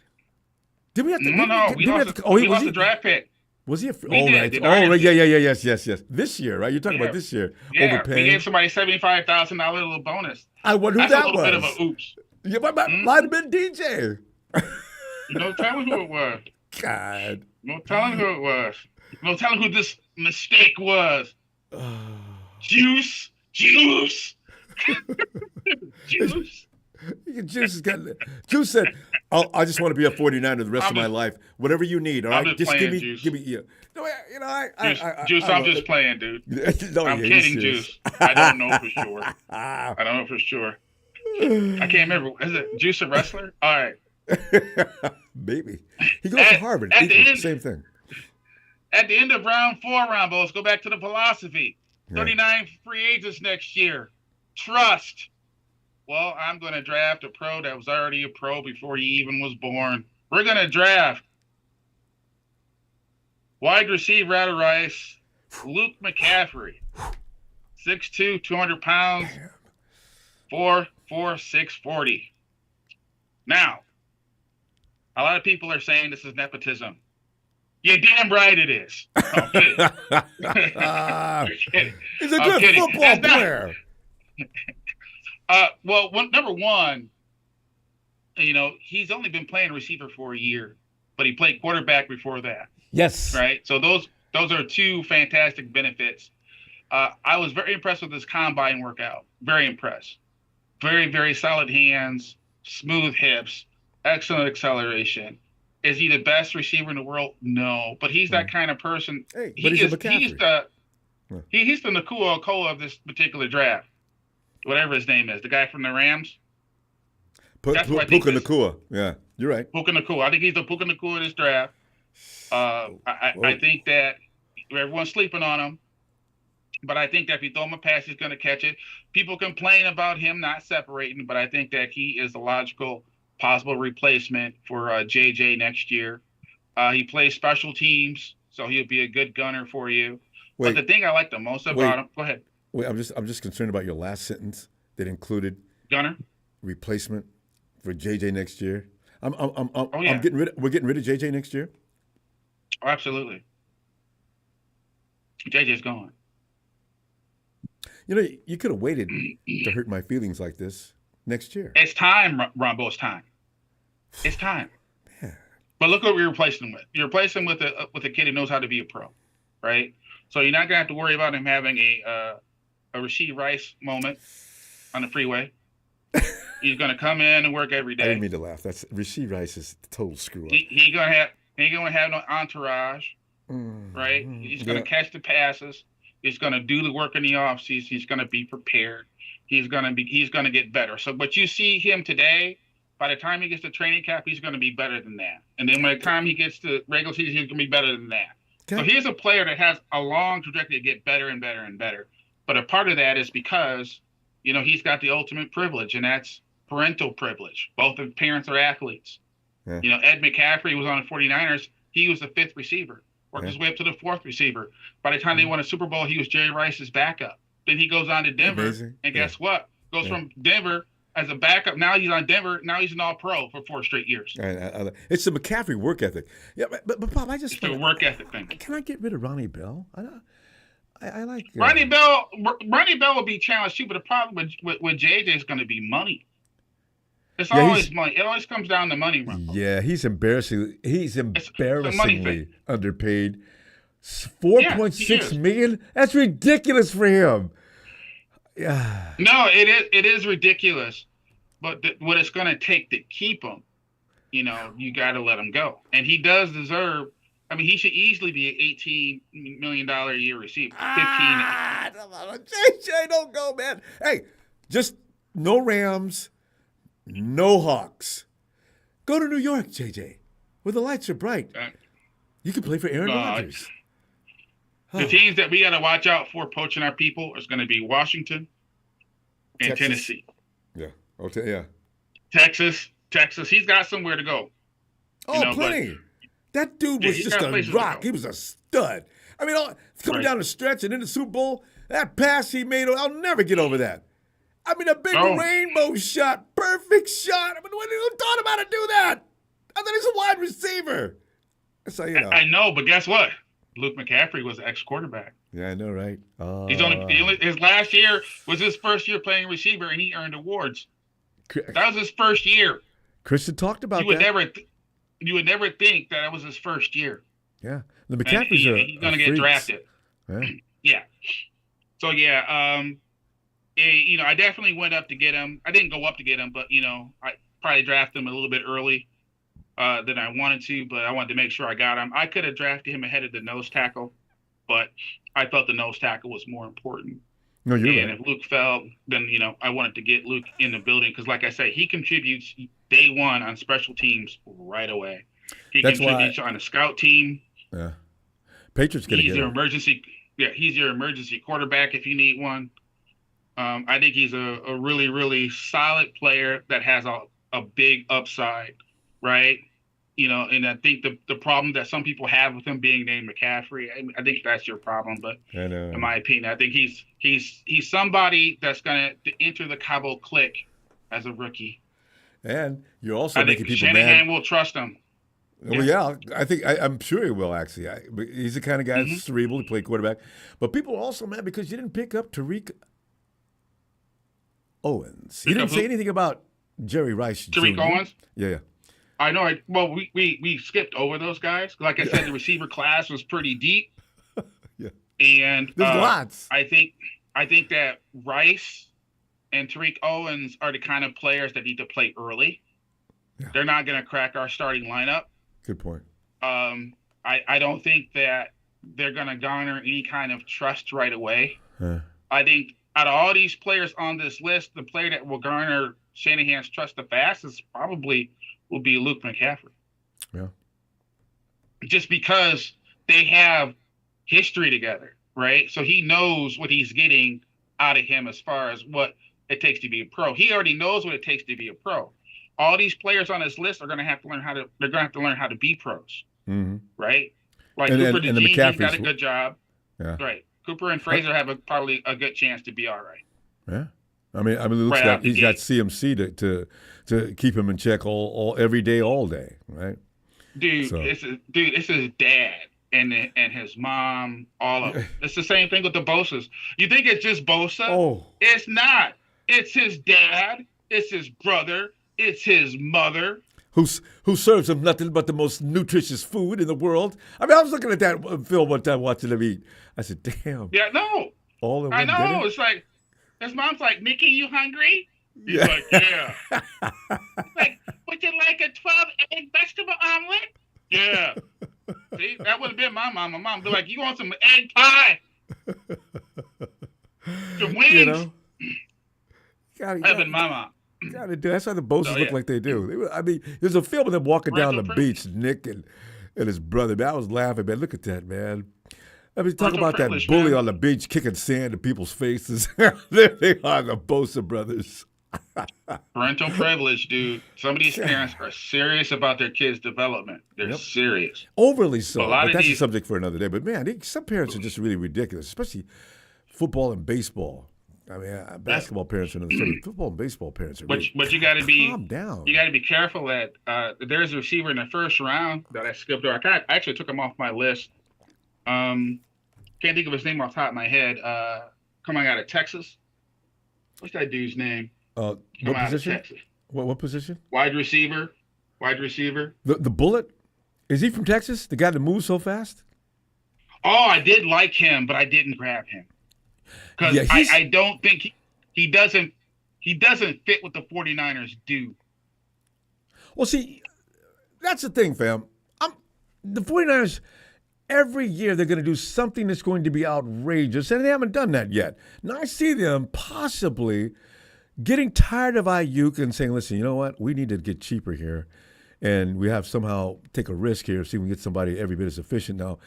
Speaker 1: Did we have to?
Speaker 2: No. We lost the draft pick.
Speaker 1: Was he?
Speaker 2: Right.
Speaker 1: Yes. This year, right? You're talking about this year.
Speaker 2: Yeah,
Speaker 1: overpaying.
Speaker 2: We gave somebody $75,000 little bonus.
Speaker 1: I wonder who that was.
Speaker 2: That's a little bit of a oops.
Speaker 1: Yeah, might have been DJ.
Speaker 2: No telling who it was.
Speaker 1: God.
Speaker 2: No telling who it was. No telling who this mistake was. Juice. Juice
Speaker 1: said, I just want to be a 49er the rest of my life. Whatever you need, all right? Just give me. No,
Speaker 2: Juice, I'm just playing, dude.
Speaker 1: No,
Speaker 2: I'm kidding, Juice. I don't know for sure. I can't remember. Is it Juice a wrestler? All right.
Speaker 1: Maybe. He goes to Harvard. Same thing.
Speaker 2: At the end of round 4, Ronbo, let's go back to the philosophy. 39 free agents next year. Trust. Well, I'm going to draft a pro that was already a pro before he even was born. We're going to draft wide receiver out of Rice, Luke McCaffrey. 6'2", 200 pounds, 4'4", 640. Now, a lot of people are saying this is nepotism. You're damn right it is. I'm kidding.
Speaker 1: He's a good football player.
Speaker 2: Well, number one, he's only been playing receiver for a year, but he played quarterback before that.
Speaker 1: Yes.
Speaker 2: Right? So those are 2 fantastic benefits. I was very impressed with his combine workout. Very impressed. Very, very solid hands, smooth hips, excellent acceleration. Is he the best receiver in the world? No, but he's that kind of person.
Speaker 1: Hey, he's the
Speaker 2: Nakua Okola of this particular draft. Whatever his name is, the guy from the Rams.
Speaker 1: Puka Nakua, yeah. You're right.
Speaker 2: Puka Nacua. I think he's the Puka Nacua of this draft. I think that everyone's sleeping on him, but I think that if you throw him a pass, he's going to catch it. People complain about him not separating, but I think that he is a logical possible replacement for JJ next year. He plays special teams, so he'll be a good gunner for you. But the thing I like the most about him, go ahead.
Speaker 1: Wait, I'm just concerned about your last sentence that included
Speaker 2: gunner
Speaker 1: replacement for JJ next year.
Speaker 2: We're
Speaker 1: getting rid of JJ next year.
Speaker 2: Oh, absolutely. JJ's gone.
Speaker 1: You know, you could have waited to hurt my feelings like this next year.
Speaker 2: It's time, Ronbo. It's time. It's time.
Speaker 1: Man.
Speaker 2: But look what we replaced him with. You replace him with a kid who knows how to be a pro, right? So you're not gonna have to worry about him having a Rashee Rice moment on the freeway. He's gonna come in and work every day.
Speaker 1: I didn't mean to laugh. That's Rashee Rice is a total screw up.
Speaker 2: He gonna have no entourage, right? He's gonna catch the passes. He's gonna do the work in the offseason. He's gonna be prepared. He's gonna get better. So, but you see him today. By the time he gets to training camp, he's gonna be better than that. And then by the time he gets to regular season, he's gonna be better than that. Okay. So here's a player that has a long trajectory to get better and better and better. But a part of that is because, you know, he's got the ultimate privilege, and that's parental privilege. Both of his parents are athletes. Yeah. You know, Ed McCaffrey was on the 49ers. He was the fifth receiver. Worked his way up to the fourth receiver. By the time they won a Super Bowl, he was Jerry Rice's backup. Then he goes on to Denver.
Speaker 1: Amazing.
Speaker 2: And guess what? Goes from Denver as a backup. Now he's on Denver. Now he's an all-pro for 4 straight years.
Speaker 1: It's the McCaffrey work ethic. Yeah, but Pop, it's
Speaker 2: the work ethic thing.
Speaker 1: Can I get rid of Ronnie Bell? I like
Speaker 2: Ronnie Bell. Ronnie Bell will be challenged too, but the problem with JJ is going to be money. It's always money. It always comes down to money, Ronbo.
Speaker 1: Yeah, he's embarrassingly underpaid. $4.6 million? That's ridiculous for him. Yeah.
Speaker 2: No, it is ridiculous. But what it's going to take to keep him, you know, you got to let him go. And he does deserve. I mean, he should easily be an $18 million a year receiver. 15.
Speaker 1: JJ, don't go, man. Hey, just no Rams. No Hawks. Go to New York, JJ, where the lights are bright. You can play for Aaron Rodgers.
Speaker 2: The teams that we got to watch out for poaching our people is going to be Washington and Tennessee.
Speaker 1: Yeah. Okay. Yeah.
Speaker 2: Texas. He's got somewhere to go.
Speaker 1: Oh, plenty. That dude was just a rock. He was a stud. I mean, coming down the stretch and in the Super Bowl, that pass he made, I'll never get over that. I mean, a big rainbow shot, perfect shot. I mean, who thought about to do that? I thought he's a wide receiver. So, you know.
Speaker 2: I know, but guess what? Luke McCaffrey was an ex-quarterback.
Speaker 1: Yeah, I know, right?
Speaker 2: His last year was his first year playing receiver, and he earned awards. That was his first year.
Speaker 1: Christian talked about that.
Speaker 2: You would never think that was his first year.
Speaker 1: Yeah, the McCaffrey's
Speaker 2: he's going to get drafted.
Speaker 1: Yeah.
Speaker 2: Yeah. So you know, I definitely went up to get him. I didn't go up to get him, but, you know, I probably drafted him a little bit early than I wanted to, but I wanted to make sure I got him. I could have drafted him ahead of the nose tackle, but I thought the nose tackle was more important.
Speaker 1: No, you're
Speaker 2: right. And if Luke fell, then, you know, I wanted to get Luke in the building because, like I said, he contributes day one on special teams right away. He contributes on a scout team.
Speaker 1: Yeah. Patriots going to get him.
Speaker 2: He's your emergency quarterback if you need one. I think he's a really, really solid player that has a big upside, right? You know, and I think the problem that some people have with him being named McCaffrey, I think that's your problem. But in my opinion, I think he's somebody that's going to enter the Cabo clique as a rookie.
Speaker 1: And you're also making people
Speaker 2: Shanahan will trust him.
Speaker 1: Well, yeah, I'm sure he will, actually. He's the kind of guy that's cerebral to play quarterback. But people are also mad because you didn't pick up Tariq Owens. You didn't say anything about Jerry Rice
Speaker 2: Tariq
Speaker 1: Jr.
Speaker 2: Owens?
Speaker 1: Yeah.
Speaker 2: I know. We skipped over those guys. Like I said, the receiver class was pretty deep.
Speaker 1: Yeah.
Speaker 2: And
Speaker 1: there's lots.
Speaker 2: I think that Rice and Tariq Owens are the kind of players that need to play early. Yeah. They're not going to crack our starting lineup.
Speaker 1: Good point.
Speaker 2: I don't think that they're going to garner any kind of trust right away. I think out of all these players on this list, the player that will garner Shanahan's trust the fastest is probably will be Luke McCaffrey.
Speaker 1: Yeah.
Speaker 2: Just because they have history together, right? So he knows what he's getting out of him as far as what it takes to be a pro. He already knows what it takes to be a pro. All these players on his list are going to have to learn how to be pros, right? Like Cooper DeJean, he's got a good job.
Speaker 1: Yeah.
Speaker 2: Right. Cooper and Fraser have probably a good chance to be all right.
Speaker 1: Yeah. I mean, it looks like he's got CMC to keep him in check every day, all day, right?
Speaker 2: Dude, it's his dad and his mom, all of them. It's the same thing with the Bosas. You think it's just Bosa?
Speaker 1: Oh.
Speaker 2: It's not. It's his dad. It's his brother. It's his mother.
Speaker 1: Who serves him nothing but the most nutritious food in the world. I mean, I was looking at that film one time watching him eat. I said, damn.
Speaker 2: Yeah, no.
Speaker 1: All in one dinner?
Speaker 2: I know. It's like, his mom's like, Mickey, you hungry? He's like, yeah. Like, would you like a 12-egg vegetable omelet? Yeah. See, that would have been my mom. My mom would be like, you want some egg pie? Some wings?
Speaker 1: You know?
Speaker 2: That'd have been my mom.
Speaker 1: Gotta do. That's how the Bosas look like they do. I mean, there's a film of them walking down the beach, Nick and his brother. Man, I was laughing, man. Look at that, man. I mean, talk about that bully on the beach kicking sand in people's faces. There they are, the Bosa brothers.
Speaker 2: Parental privilege, dude. Some of these parents are serious about their kids' development. They're serious.
Speaker 1: Overly so. But that's a subject for another day. But, man, some parents are just really ridiculous, especially football and baseball. I mean, basketball parents are another subject. Football and baseball parents are really
Speaker 2: But you got to be
Speaker 1: calm down.
Speaker 2: You got to be careful that there's a receiver in the first round that I skipped over. I actually took him off my list. Can't think of his name off the top of my head. Coming out of Texas. What's that dude's name?
Speaker 1: What position? What position?
Speaker 2: Wide receiver.
Speaker 1: The Bullet? Is he from Texas? The guy that moves so fast?
Speaker 2: Oh, I did like him, but I didn't grab him. Because I don't think he doesn't fit what the 49ers do.
Speaker 1: Well, see, that's the thing, fam. The 49ers, every year they're going to do something that's going to be outrageous, and they haven't done that yet. Now I see them possibly getting tired of Aiyuk and saying, listen, you know what? We need to get cheaper here, and we have somehow take a risk here, see if we can get somebody every bit as efficient. Now,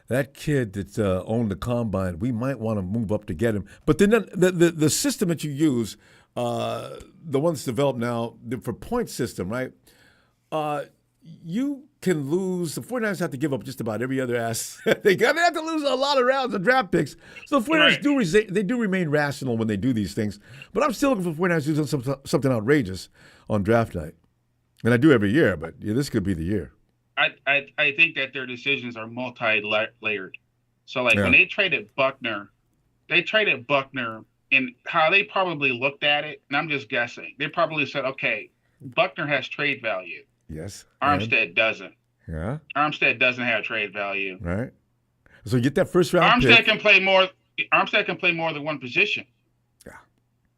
Speaker 1: that kid that's owned the combine, we might want to move up to get him. But then the system that you use, the one that's developed now for point system, right? You can lose. The 49ers have to give up just about every other ass. They have to lose a lot of rounds of draft picks. So the 49ers do remain rational when they do these things. But I'm still looking for 49ers to do something outrageous on draft night. And I do every year, but this could be the year.
Speaker 2: I think that their decisions are multi-layered. So, like, when they traded Buckner, and how they probably looked at it, and I'm just guessing, they probably said, okay, Buckner has trade value.
Speaker 1: Yes.
Speaker 2: Armstead doesn't.
Speaker 1: Yeah.
Speaker 2: Armstead doesn't have trade value.
Speaker 1: Right. So you get that first round
Speaker 2: Armstead
Speaker 1: pick.
Speaker 2: Armstead can play more than one position.
Speaker 1: Yeah.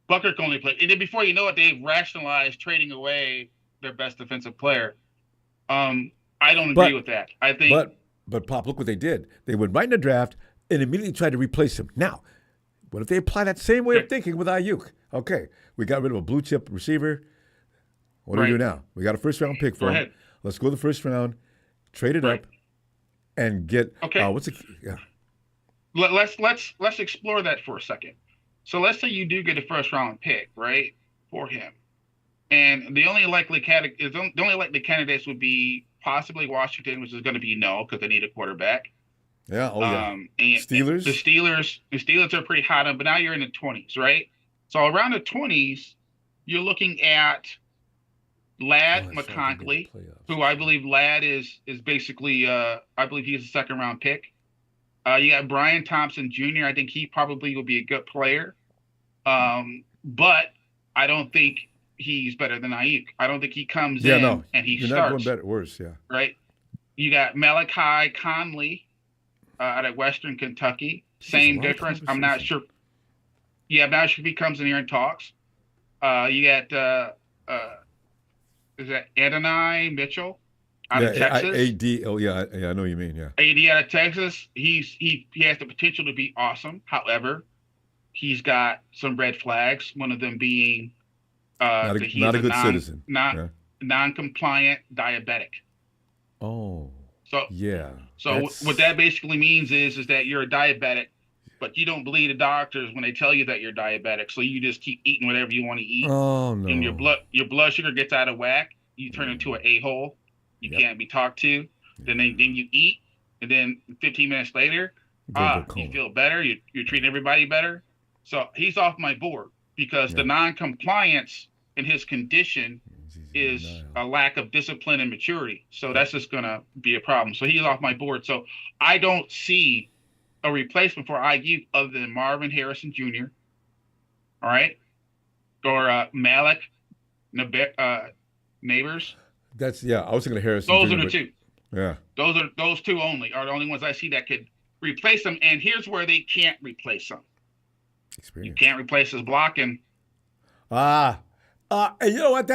Speaker 2: Buckner can only play. And then before you know it, they've rationalized trading away their best defensive player. I don't agree with that. I think
Speaker 1: But Pop, look what they did. They went right in the draft and immediately tried to replace him. Now, what if they apply that same way of thinking with Aiyuk? Okay, we got rid of a blue chip receiver. What do we do now? We got a first round pick for him. Let's go to the first round, trade it up, and get
Speaker 2: Let's explore that for a second. So let's say you do get a first round pick, right, for him, and the only likely candidates would be possibly Washington, which is going to be no because they need a quarterback.
Speaker 1: Yeah. Oh yeah.
Speaker 2: And
Speaker 1: Steelers.
Speaker 2: The Steelers are pretty hot on, but now you're in the 20s, right? So around the 20s, you're looking at Ladd McConkey, who I believe Ladd is basically I believe he's a second round pick. You got Brian Thompson Jr. I think he probably will be a good player. But I don't think he's better than Aiyuk. I don't think he comes and he
Speaker 1: You're
Speaker 2: starts.
Speaker 1: not going better, worse, yeah.
Speaker 2: Right? You got Malachi Conley out of Western Kentucky. Same difference. I'm not sure. Yeah, I'm not sure if he comes in here and talks. You got is that Adonai Mitchell out of Texas?
Speaker 1: AD. Oh yeah, I know what you mean. Yeah.
Speaker 2: AD out of Texas. He has the potential to be awesome. However, he's got some red flags. One of them being
Speaker 1: not a good citizen.
Speaker 2: non-compliant diabetic.
Speaker 1: Oh,
Speaker 2: So,
Speaker 1: yeah.
Speaker 2: so what that basically means is that you're a diabetic, but you don't believe the doctors when they tell you that you're diabetic. So you just keep eating whatever you want to eat,
Speaker 1: Oh
Speaker 2: and
Speaker 1: no.
Speaker 2: your blood sugar gets out of whack. You turn into an a-hole. You can't be talked to. Then you eat, and then 15 minutes later, you feel better. You're treating everybody better. So he's off my board because the non-compliance in his condition is a lack of discipline and maturity. So that's just going to be a problem. So he's off my board. So I don't see a replacement for Aiyuk other than Marvin Harrison Jr., all right, or Malik Neighbors.
Speaker 1: That's I was thinking of Harrison.
Speaker 2: Those
Speaker 1: Jr.,
Speaker 2: are the two.
Speaker 1: Yeah.
Speaker 2: Those two only are the only ones I see that could replace them. And here's where they can't replace them.
Speaker 1: Experience.
Speaker 2: You can't replace his blocking.
Speaker 1: And you know what?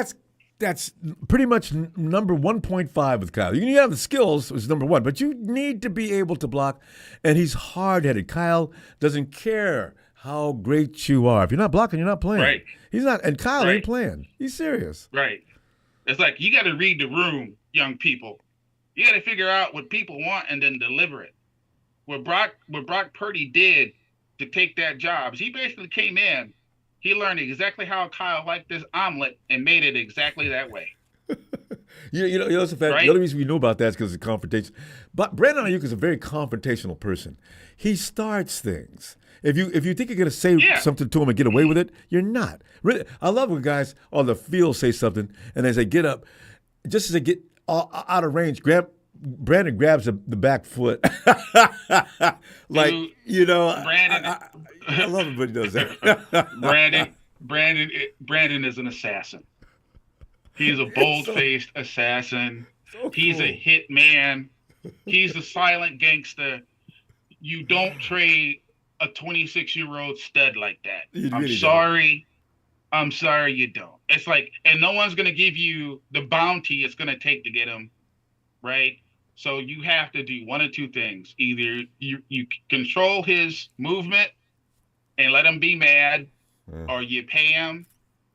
Speaker 1: That's pretty much number 1.5 with Kyle. You have the skills, is number one, but you need to be able to block. And he's hard-headed. Kyle doesn't care how great you are. If you're not blocking, you're not playing.
Speaker 2: Right.
Speaker 1: He's not, and Kyle ain't playing. He's serious.
Speaker 2: Right. It's like you got to read the room, young people. You got to figure out what people want and then deliver it. What Brock Purdy did to take that job is he basically came in. He learned exactly how Kyle liked this omelet and made it exactly that way.
Speaker 1: You know, it's a fact. Right? The only reason we know about that is because of confrontation. But Brandon Aiyuk is a very confrontational person. He starts things. If you think you're going to say something to him and get away with it, you're not. Really, I love when guys on the field say something and they say, get up. Just as they get out of range, Brandon grabs the back foot. Like, dude,
Speaker 2: Brandon,
Speaker 1: I love it when he does that.
Speaker 2: Brandon is an assassin. He's a bold-faced assassin. So cool. He's a hit man. He's a silent gangster. You don't trade a 26-year-old stud like that. I'm sorry you don't. It's like, and no one's going to give you the bounty it's going to take to get him, right? So you have to do one of two things. Either you control his movement and let him be mad, or you pay him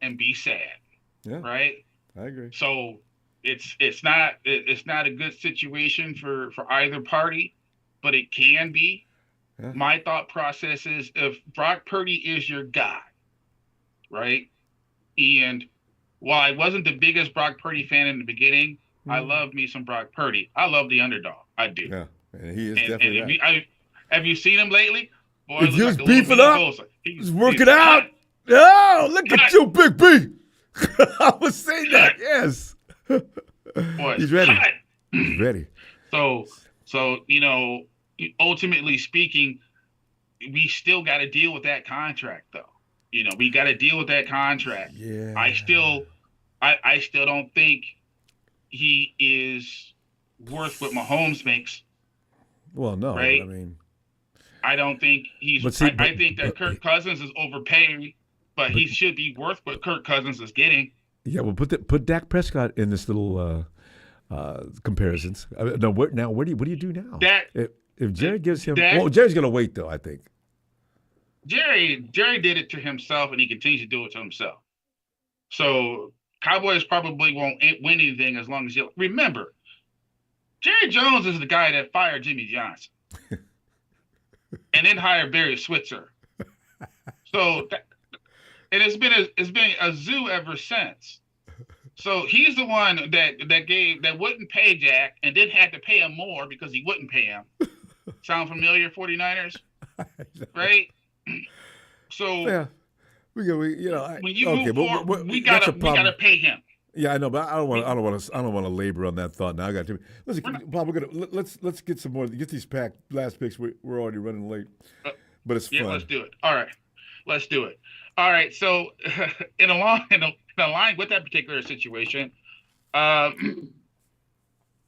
Speaker 2: and be sad. Yeah. Right?
Speaker 1: I agree.
Speaker 2: So it's not a good situation for either party, but it can be. Yeah. My thought process is if Brock Purdy is your guy, right? And while I wasn't the biggest Brock Purdy fan in the beginning, I love me some Brock Purdy. I love the underdog. I do.
Speaker 1: Yeah, and he is definitely that.
Speaker 2: Have you seen him lately? Boy,
Speaker 1: he was beefing up. He's working out. Oh, look at you, Big B. I was saying that. Yes.
Speaker 2: Boy,
Speaker 1: he's ready. He's ready.
Speaker 2: So ultimately speaking, we still got to deal with that contract, though. We got to deal with that contract.
Speaker 1: Yeah.
Speaker 2: I still don't think he is worth what Mahomes makes.
Speaker 1: Well, no.
Speaker 2: Right?
Speaker 1: I mean,
Speaker 2: I don't think he's. I think that Kirk Cousins is overpaying, but he should be worth what Kirk Cousins is getting.
Speaker 1: Yeah, well, put Dak Prescott in this little comparisons. What do you do now? If Jerry gives him, Jerry's going to wait though. I think
Speaker 2: Jerry did it to himself, and he continues to do it to himself. So Cowboys probably won't win anything as long as you remember. Jerry Jones is the guy that fired Jimmy Johnson, and then hired Barry Switzer. So, and it's been a zoo ever since. So he's the one that wouldn't pay Jack and then had to pay him more because he wouldn't pay him. Sound familiar, 49ers? Right? So
Speaker 1: yeah, when you
Speaker 2: move forward, we gotta pay him.
Speaker 1: Yeah, I know, but I don't want to labor on that thought now. I got to listen, Bob. Let's get some more. Get these last picks. We're already running late, but it's fun.
Speaker 2: Yeah, let's do it. All right, let's do it. All right. So in line with that particular situation,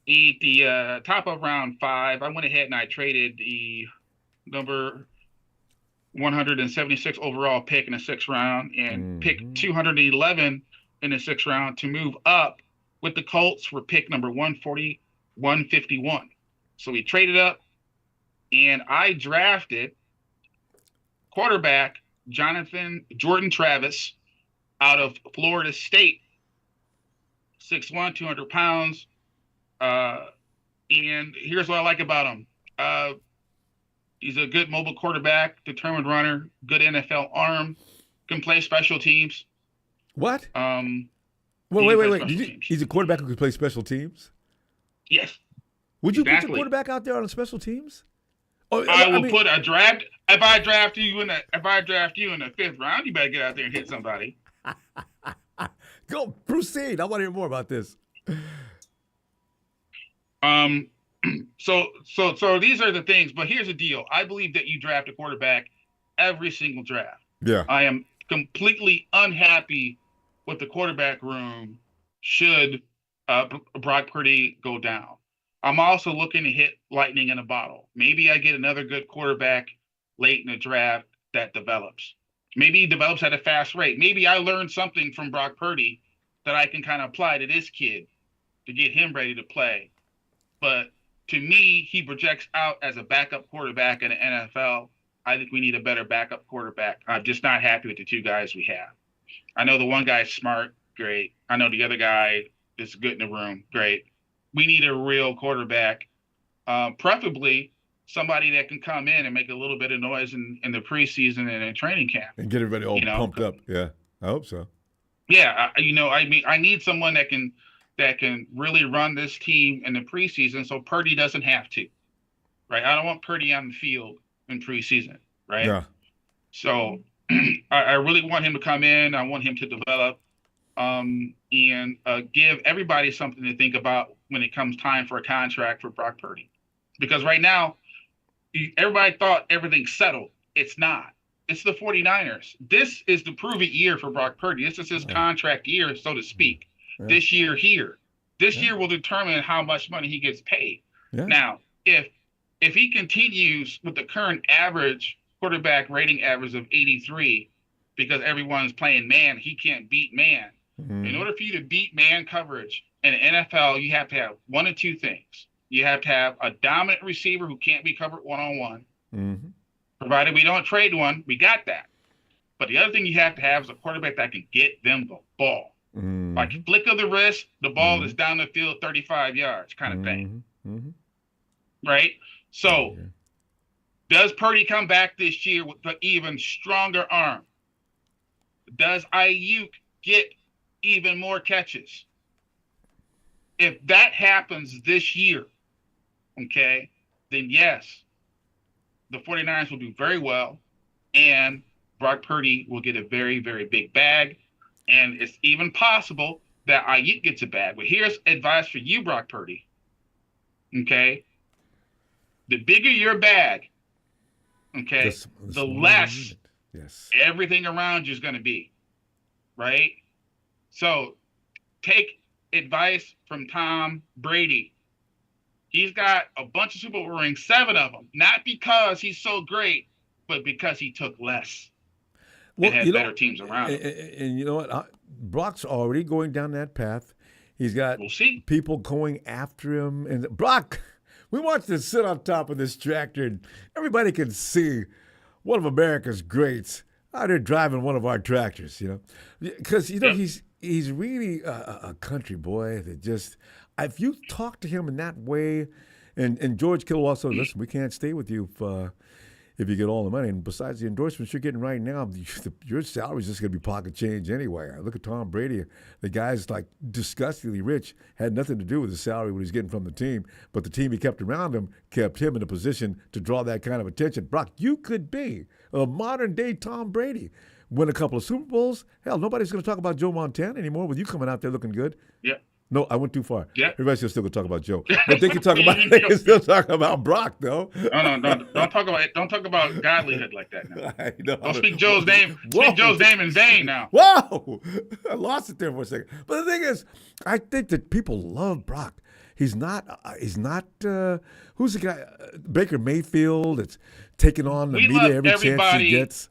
Speaker 2: the top of round 5, I went ahead and I traded the number 176 overall pick in the 6th round and pick 211 in the 6th round to move up with the Colts for pick number 140, 151. So we traded up, and I drafted quarterback Jordan Travis out of Florida State. 6'1", 200 pounds. And here's what I like about him. He's a good mobile quarterback, determined runner, good NFL arm, can play special teams.
Speaker 1: What?
Speaker 2: He
Speaker 1: Wait. He's a quarterback who can play special teams?
Speaker 2: Yes.
Speaker 1: Would you put your quarterback out there on special teams?
Speaker 2: Oh, I will put a draft. If I draft you in the 5th round, you better get out there and hit somebody.
Speaker 1: Go proceed. I want to hear more about this.
Speaker 2: So these are the things, but here's the deal. I believe that you draft a quarterback every single draft.
Speaker 1: Yeah.
Speaker 2: I am completely unhappy with the quarterback room should Brock Purdy go down. I'm also looking to hit lightning in a bottle. Maybe I get another good quarterback late in the draft that develops. Maybe he develops at a fast rate. Maybe I learned something from Brock Purdy that I can kind of apply to this kid to get him ready to play. But to me, he projects out as a backup quarterback in the NFL. I think we need a better backup quarterback. I'm just not happy with the two guys we have. I know the one guy's smart, great. I know the other guy is good in the room, great. We need a real quarterback, preferably somebody that can come in and make a little bit of noise in the preseason and in training camp.
Speaker 1: And get everybody all pumped up. Yeah, I hope so.
Speaker 2: Yeah, I need someone that can really run this team in the preseason so Purdy doesn't have to, right? I don't want Purdy on the field in preseason, right?
Speaker 1: Yeah.
Speaker 2: So I really want him to come in. I want him to develop and give everybody something to think about when it comes time for a contract for Brock Purdy. Because right now, everybody thought everything's settled. It's not. It's the 49ers. This is the prove-it year for Brock Purdy. This is his contract year, so to speak. Yeah. This year here. This year will determine how much money he gets paid. Yeah. Now, if he continues with the current average quarterback rating average of 83, because everyone's playing man, he can't beat man. Mm-hmm. In order for you to beat man coverage in the NFL, you have to have one of two things. You have to have a dominant receiver who can't be covered one-on-one. Mm-hmm. Provided we don't trade one, we got that. But the other thing you have to have is a quarterback that can get them the ball. Mm-hmm. Like flick of the wrist, the ball is down the field 35 yards kind of thing. Mm-hmm. Right? So does Purdy come back this year with an even stronger arm? Does Aiyuk get even more catches? If that happens this year, okay, then yes, the 49ers will do very well, and Brock Purdy will get a very, very big bag, and it's even possible that Aiyuk gets a bag. But here's advice for you, Brock Purdy, okay? The bigger your bag, okay, the less everything around you is going to be, right? So take advice from Tom Brady. He's got a bunch of Super Bowl rings, 7 of them, not because he's so great, but because he took less and had better teams around him.
Speaker 1: And you know what? Brock's already going down that path. He's got people going after him. And Brock, we want you to sit on top of this tractor and everybody can see one of America's greats out there driving one of our tractors, because, he's really a country boy that just, if you talk to him in that way, and George Kittle also, listen, we can't stay with you if you get all the money. And besides the endorsements you're getting right now, your salary's just going to be pocket change anyway. Look at Tom Brady. The guy's like disgustingly rich, had nothing to do with the salary what he's getting from the team, but the team he kept around him kept him in a position to draw that kind of attention. Brock, you could be a modern-day Tom Brady. Win a couple of Super Bowls. Hell, nobody's going to talk about Joe Montana anymore with you coming out there looking good.
Speaker 2: Yeah.
Speaker 1: No, I went too far. Yeah. Everybody's still going to talk about Joe. But they can still talk about Brock, though.
Speaker 2: No. Don't talk about godlyhood like that now. I know. Don't speak Joe's name. Speak Joe's name in vain now.
Speaker 1: Whoa! I lost it there for a second. But the thing is, I think that people love Brock. He's not who's the guy? Baker Mayfield that's taking on the media every chance he gets.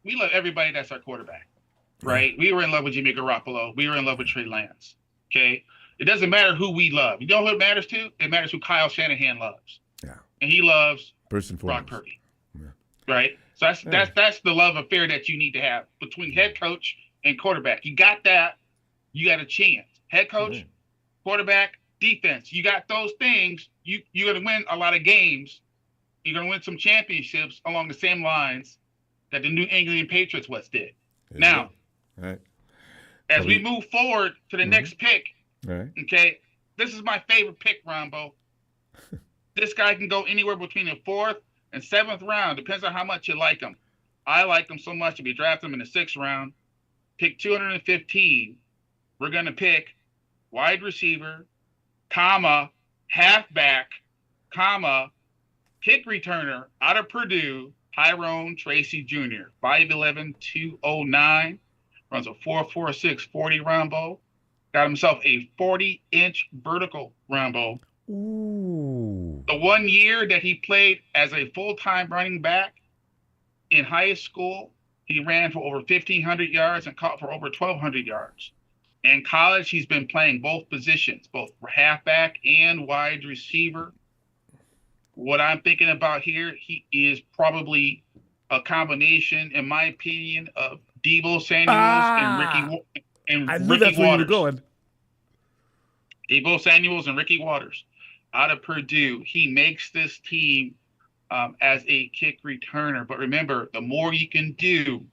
Speaker 2: We love everybody that's our quarterback, right? We were in love with Jimmy Garoppolo. We were in love with Trey Lance, okay? It doesn't matter who we love. You know who it matters to? It matters who Kyle Shanahan loves. Yeah. And he loves Brock Purdy, right? So that's the love affair that you need to have between head coach and quarterback. You got that, you got a chance. Head coach, quarterback, defense. You got those things. You're going to win a lot of games. You're going to win some championships along the same lines that the New England Patriots once did. Now, as we move forward to the next pick, okay, this is my favorite pick, Ronbo. This guy can go anywhere between the 4th and 7th round. Depends on how much you like him. I like him so much. If you draft him in the 6th round, pick 215, we're going to pick wide receiver, comma, halfback, comma, kick returner out of Purdue, Tyrone Tracy Jr., 5'11", 209, runs a 4.46 40 Ronbo. Got himself a 40-inch vertical Ronbo.
Speaker 1: Ooh.
Speaker 2: The 1 year that he played as a full-time running back in high school, he ran for over 1,500 yards and caught for over 1,200 yards. In college, he's been playing both positions, both halfback and wide receiver. What I'm thinking about here, he is probably a combination, in my opinion, of Deebo Samuels and
Speaker 1: I knew
Speaker 2: Ricky
Speaker 1: that's where you were
Speaker 2: Waters.
Speaker 1: going.
Speaker 2: Deebo Samuels and Ricky Waters out of Purdue. He makes this team as a kick returner. But remember, the more you can do,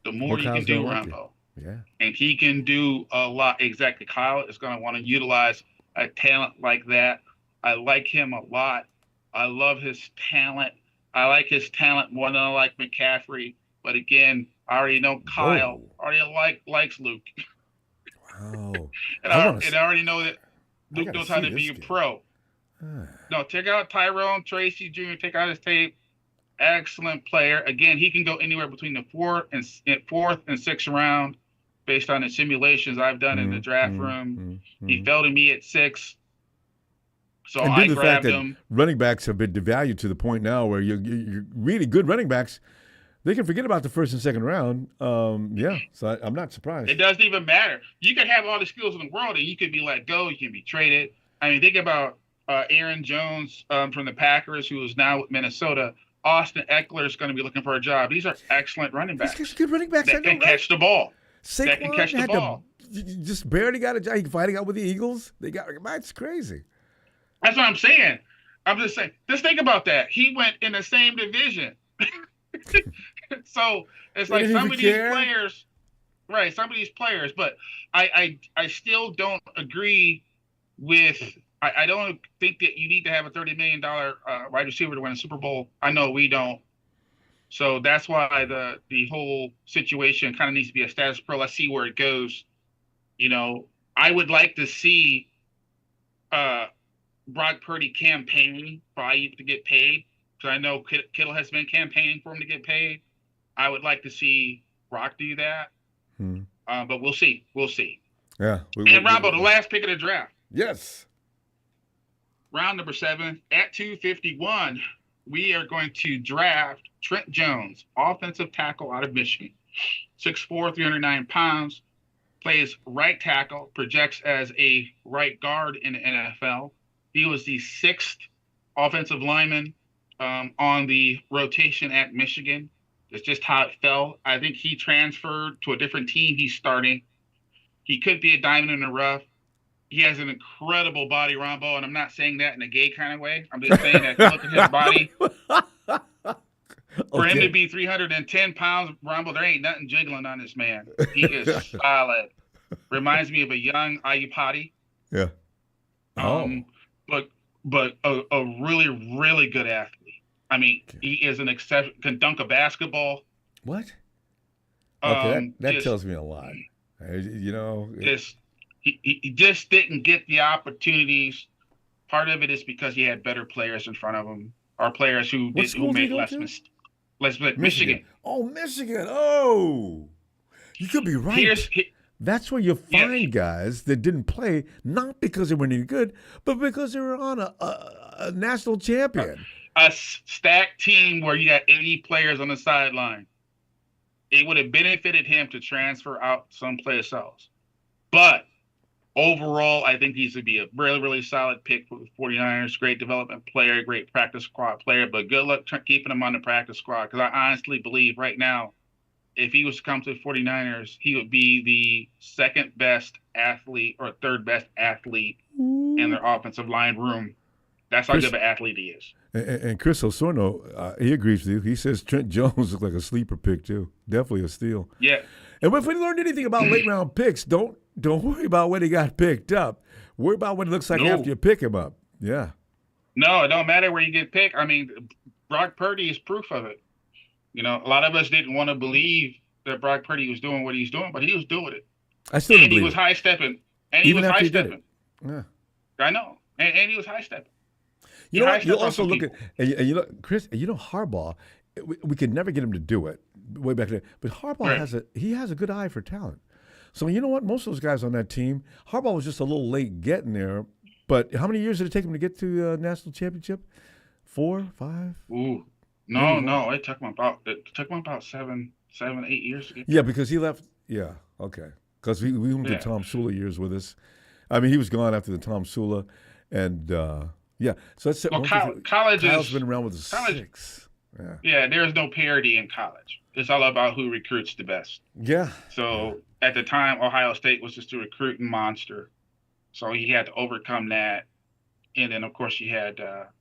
Speaker 2: the more you can do, Ronbo.
Speaker 1: Yeah.
Speaker 2: And he can do a lot. Exactly. Kyle is going to want to utilize a talent like that. I like him a lot. I love his talent. I like his talent more than I like McCaffrey. But again, I already know Kyle. Already likes Luke.
Speaker 1: Wow.
Speaker 2: and I already know that Luke knows how to be a pro. No, check out Tyrone Tracy Jr. Take out his tape. Excellent player. Again, he can go anywhere between the 4th and 6th round based on the simulations I've done in the draft room. He fell to me at 6. So
Speaker 1: and
Speaker 2: I
Speaker 1: due to the fact
Speaker 2: grabbed him.
Speaker 1: that running backs have been devalued to the point now where you're really good running backs, they can forget about the 1st and 2nd round. So I'm not surprised.
Speaker 2: It doesn't even matter. You could have all the skills in the world, and you could be let go. You can be traded. I mean, think about Aaron Jones from the Packers, who is now with Minnesota. Austin Eckler is going to be looking for a job. These are excellent running backs.
Speaker 1: These good running backs
Speaker 2: that can catch the ball.
Speaker 1: That can catch the ball. Just barely got a job. He fighting out with the Eagles. That's crazy.
Speaker 2: That's what I'm saying. I'm just saying. Just think about that. He went in the same division. So it's like some of these players, right? Some of these players, but I still don't agree with. I don't think that you need to have a $30 million wide receiver to win a Super Bowl. I know we don't. So that's why the whole situation kind of needs to be a status quo. Let's see where it goes. You know, I would like to see Brock Purdy campaigning for Aiyuk to get paid, because I know Kittle has been campaigning for him to get paid. I would like to see Brock do that, but we'll see. We'll see.
Speaker 1: Yeah.
Speaker 2: And Ronbo, the last pick of the draft.
Speaker 1: Yes. Round
Speaker 2: number 7 at 251. We are going to draft Trent Jones, offensive tackle out of Michigan, 6'4", 309 pounds, plays right tackle, projects as a right guard in the NFL. He was the 6th offensive lineman on the rotation at Michigan. That's just how it fell. I think he transferred to a different team he's starting. He could be a diamond in the rough. He has an incredible body, Ronbo, and I'm not saying that in a gay kind of way. I'm just saying that look at his body. For him to be 310 pounds, Ronbo, there ain't nothing jiggling on this man. He is solid. Reminds me of a young Aiyuk.
Speaker 1: Yeah.
Speaker 2: But a really, really good athlete. I mean, he is an exception. Can dunk a basketball.
Speaker 1: What? Okay, that tells me a lot. You know,
Speaker 2: he just didn't get the opportunities. Part of it is because he had better players in front of him, or players who made less mistakes. Michigan.
Speaker 1: Oh, Michigan. Oh, you could be right. That's where you find guys that didn't play, not because they were any good, but because they were on a national champion.
Speaker 2: A stacked team where you got 80 players on the sideline. It would have benefited him to transfer out someplace else. But overall, I think he's going to be a really, really solid pick for the 49ers. Great development player, great practice squad player, but good luck keeping him on the practice squad, because I honestly believe right now if he was to come to the 49ers, he would be the second best athlete or third best athlete in their offensive line room. That's how good of an athlete he is.
Speaker 1: And Chris Osorno, he agrees with you. He says Trent Jones looks like a sleeper pick too. Definitely a steal.
Speaker 2: Yeah.
Speaker 1: And if we learned anything about late round picks, don't worry about when he got picked up. Worry about what it looks like after you pick him up. Yeah.
Speaker 2: No, it don't matter where you get picked. I mean, Brock Purdy is proof of it. You know, a lot of us didn't want to believe that Brock Purdy was doing what he's doing, but he was doing it.
Speaker 1: I still
Speaker 2: and
Speaker 1: believe
Speaker 2: he was high stepping. And
Speaker 1: he was high stepping.
Speaker 2: Yeah. I know. And he was high stepping.
Speaker 1: You know what? You also look at and you know, Chris, and you know Harbaugh, we could never get him to do it way back then. But Harbaugh has a good eye for talent. So you know what? Most of those guys on that team, Harbaugh was just a little late getting there. But how many years did it take him to get to the national championship? 4, 5?
Speaker 2: Ooh. No. It took him about 7, 8 years to get
Speaker 1: Yeah, because he left. Yeah, okay. Because we went to Tom Sula years with us. I mean, he was gone after the Tom Sula, and yeah. So that's
Speaker 2: college
Speaker 1: Kyle's been around with us 6.
Speaker 2: Yeah, there's no parity in college. It's all about who recruits the best.
Speaker 1: Yeah.
Speaker 2: So at the time, Ohio State was just a recruiting monster. So he had to overcome that. And then, of course, you had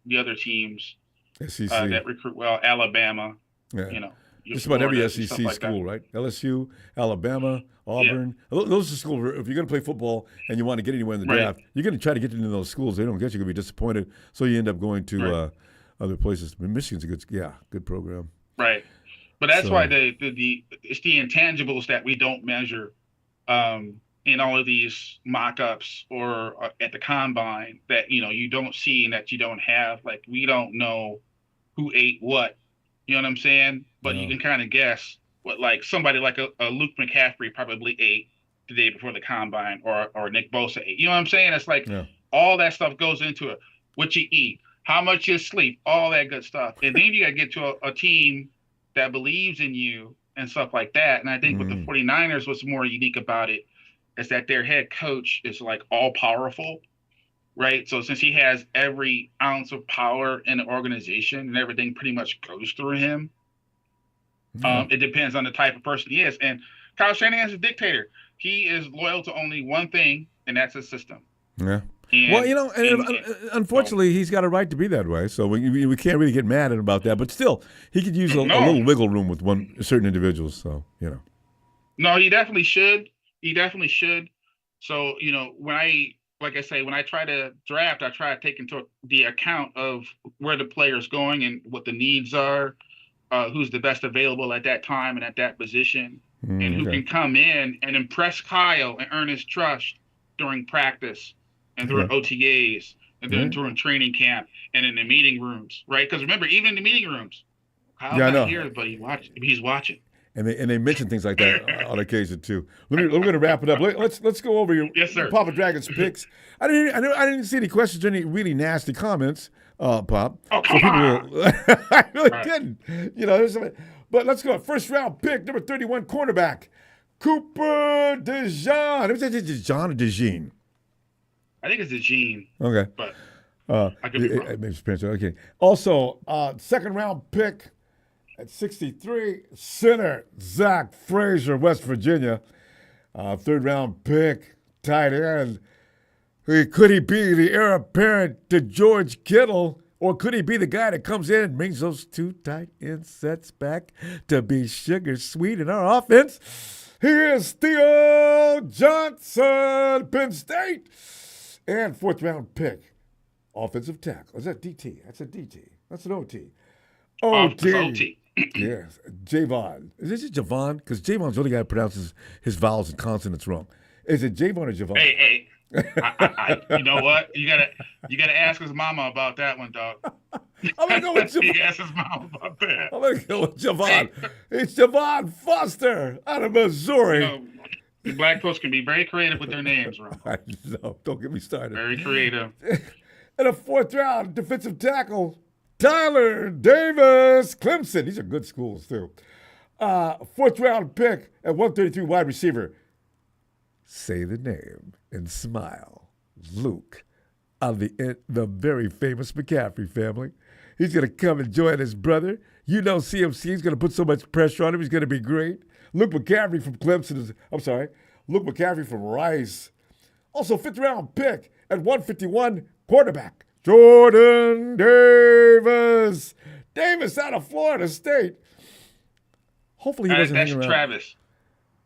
Speaker 2: the other teams that recruit well, Alabama, you know.
Speaker 1: Just about every SEC school, right? LSU, Alabama, Auburn. Yeah. Those are schools. If you're going to play football and you want to get anywhere in the draft, you're going to try to get into those schools. They don't get you, you're going to be disappointed. So you end up going to other places. Michigan's a good program.
Speaker 2: Right. But that's why it's the intangibles that we don't measure in all of these mock-ups or at the combine that, you know, you don't see and that you don't have. Like, we don't know who ate what. You know what I'm saying? But you can kind of guess what, like, somebody like a Luke McCaffrey probably ate the day before the combine, or Nick Bosa ate. You know what I'm saying? It's like all that stuff goes into it. What you eat, how much you sleep, all that good stuff. And then you got to get to a team that believes in you and stuff like that. And I think with the 49ers, what's more unique about it is that their head coach is like all powerful. Right. So since he has every ounce of power in the organization and everything pretty much goes through him, it depends on the type of person he is. And Kyle Shanahan's a dictator. He is loyal to only one thing, and that's his system.
Speaker 1: Yeah. Well, you know, unfortunately, he's got a right to be that way. So we can't really get mad at him about that. But still, he could use a little wiggle room with certain individuals. So, you know.
Speaker 2: No, he definitely should. So, you know, like I say, when I try to draft, I try to take into the account of where the player's going and what the needs are, who's the best available at that time and at that position, and who can come in and impress Kyle and earn his trust during practice and during OTAs and then during training camp and in the meeting rooms, right? Because remember, even in the meeting rooms, Kyle's not here, but he's watching.
Speaker 1: And they mention things like that on occasion too. We're going to wrap it up. Let's go over your Poppa Dragon's picks. I didn't see any questions or any really nasty comments, Pop.
Speaker 2: Oh, come on.
Speaker 1: I really didn't. You know, but let's go. First round pick, number 31, cornerback, Cooper DeJean. Is it DeJean or DeJean?
Speaker 2: I think it's DeJean.
Speaker 1: Okay.
Speaker 2: But I could be wrong.
Speaker 1: Okay. Also, second round pick. At 63, center, Zach Frazier, West Virginia. Third round pick, tight end. Could he be the heir apparent to George Kittle? Or could he be the guy that comes in and brings those 2 tight end sets back to be sugar sweet in our offense? Here is Theo Johnson, Penn State. And fourth round pick, offensive tackle. Is that DT? That's a DT. That's an OT. OT. Yes, Javon. Is this Javon? Because Javon's the only guy who pronounces his vowels and consonants wrong. Is it Javon or Javon?
Speaker 2: Hey, you know what? You gotta ask his mama about that one, dog.
Speaker 1: I'm gonna go with Javon.
Speaker 2: You ask his mama about that.
Speaker 1: I'm gonna go with Javon. It's Javon Foster out of Missouri.
Speaker 2: You know, the black folks can be very creative with their names, Ron.
Speaker 1: I know. Don't get me started.
Speaker 2: Very creative.
Speaker 1: And a fourth round defensive tackle, Tyler Davis, Clemson. These are good schools, too. Fourth round pick at 133 wide receiver. Say the name and smile. Luke, of the very famous McCaffrey family. He's going to come and join his brother. You know CMC is going to put so much pressure on him. He's going to be great. Luke McCaffrey from Clemson. Luke McCaffrey from Rice. Also, 5th-round pick at 151, quarterback Jordan Davis. Davis out of Florida State. Hopefully he doesn't hang around.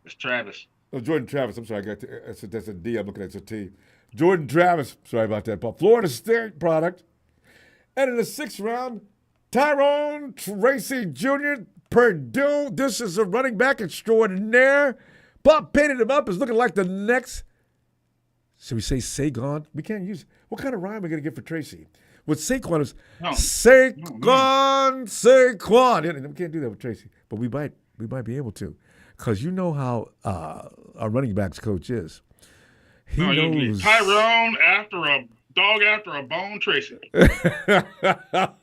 Speaker 2: That's Travis.
Speaker 1: Oh, Jordan Travis. I'm sorry. That's a D. I'm looking at it's a T. Jordan Travis. Sorry about that, Paul. Florida State product. And in the 6th round, Tyrone Tracy Jr., Purdue. This is a running back extraordinaire. Pop painted him up as looking like the next. Should we say Sagan? We can't use. What kind of rhyme are we going to get for Tracy? With Saquon is Saquon. Yeah, we can't do that with Tracy, but we might be able to, because you know how our running backs coach is. He knows
Speaker 2: Tyrone after a dog after a bone Tracy.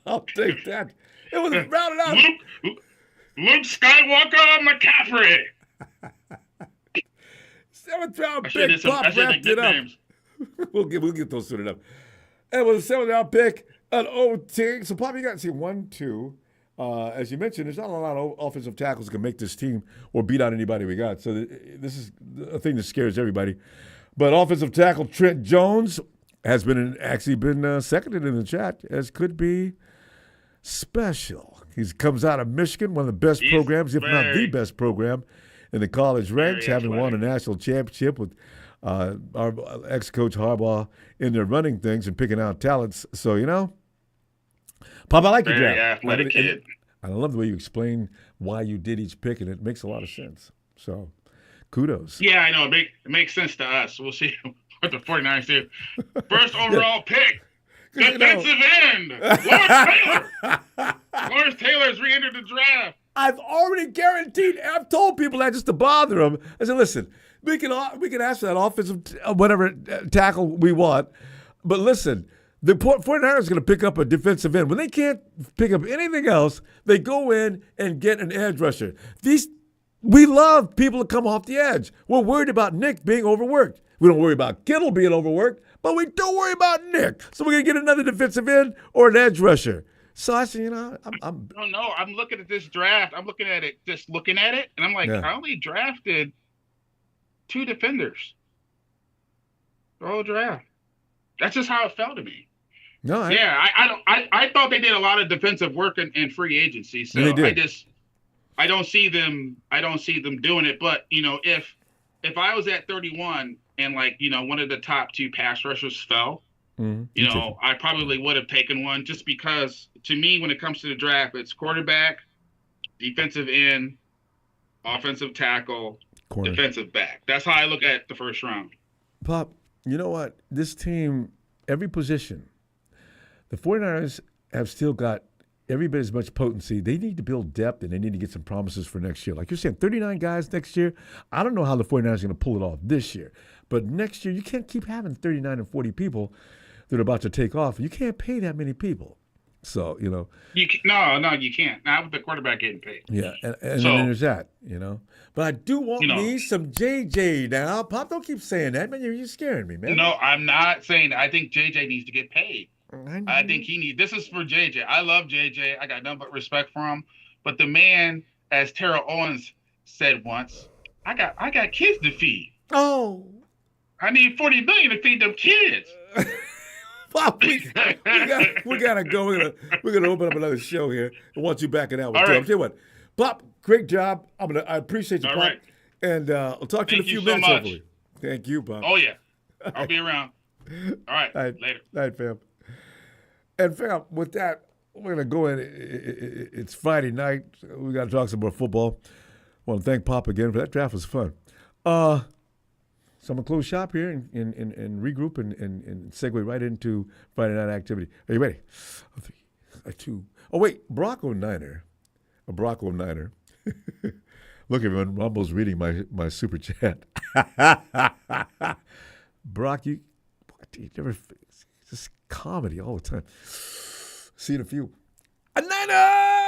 Speaker 1: I'll take that. It was rounded out.
Speaker 2: Luke Skywalker McCaffrey.
Speaker 1: 7th-round pick. Pop wrapped it up. We'll get those sorted up. And it was a 7th-round pick, an OT. So, Pop, you got to see 1, 2. As you mentioned, there's not a lot of offensive tackles that can make this team or beat out anybody we got. So this is a thing that scares everybody. But offensive tackle Trent Jones has been seconded in the chat as could be special. He comes out of Michigan, one of the best programs, if not the best program in the college ranks, having won a national championship with our ex-coach Harbaugh in there running things and picking out talents. So, Pop, I like your draft.
Speaker 2: Athletic kid.
Speaker 1: I love the way you explain why you did each pick, and it makes a lot of sense. So, kudos.
Speaker 2: Yeah, I know. It makes sense to us. We'll see what the 49ers do. First overall pick, defensive end, Lawrence Taylor. Lawrence Taylor's re-entered the draft.
Speaker 1: I've already guaranteed. I've told people that just to bother them. I said, listen, we can ask for that offensive whatever tackle we want, but listen, the 49ers are going to pick up a defensive end. When they can't pick up anything else, they go in and get an edge rusher. We love people to come off the edge. We're worried about Nick being overworked. We don't worry about Kittle being overworked, but we don't worry about Nick. So we're going to get another defensive end or an edge rusher. So I said, I'm
Speaker 2: looking at this draft. I'm looking at it, and I'm like, I only drafted 2 defenders. The whole draft. That's just how it felt to me.
Speaker 1: No,
Speaker 2: I thought they did a lot of defensive work in free agency. So I don't see them doing it. But if I was at 31 and one of the top 2 pass rushers fell, I probably would have taken one, just because to me, when it comes to the draft, it's quarterback, defensive end, offensive tackle, corner, defensive back. That's how I look at the first round.
Speaker 1: Pop, you know what? This team, every position, the 49ers have still got every bit as much potency. They need to build depth, and they need to get some promises for next year. Like you're saying, 39 guys next year. I don't know how the 49ers are going to pull it off this year. But next year, you can't keep having 39 and 40 people that are about to take off. You can't pay that many people. So,
Speaker 2: No, you can't. Not with the quarterback getting paid.
Speaker 1: Yeah, and then there's that, But I do want me some JJ now. Pop, don't keep saying that, man. You're scaring me, man.
Speaker 2: No, I'm not saying that. I think JJ needs to get paid. I think this is for JJ. I love JJ. I got nothing but respect for him. But the man, as Terrell Owens said once, I got kids to feed.
Speaker 1: Oh.
Speaker 2: I need $40 million to feed them kids.
Speaker 1: Pop, we gotta go. We're gonna open up another show here. I want you backing out with Joe. I'll tell you what, Pop, great job. I appreciate you, Pop. Right. And I'll talk to you in a few minutes, hopefully. Thank you, Pop.
Speaker 2: Oh yeah, I'll be around. All right, later.
Speaker 1: Night, fam. And fam, with that, we're gonna go in. It's Friday night. We gotta talk some more football. I want to thank Pop again for that draft. Was fun. So I'm going to close shop here and regroup and segue right into Friday night activity. Are you ready? 3, 2. Oh, wait. Bronco Niner. Look, everyone. Rumbo's reading my super chat. Brock, you never – just comedy all the time. See you in a few. A Niner!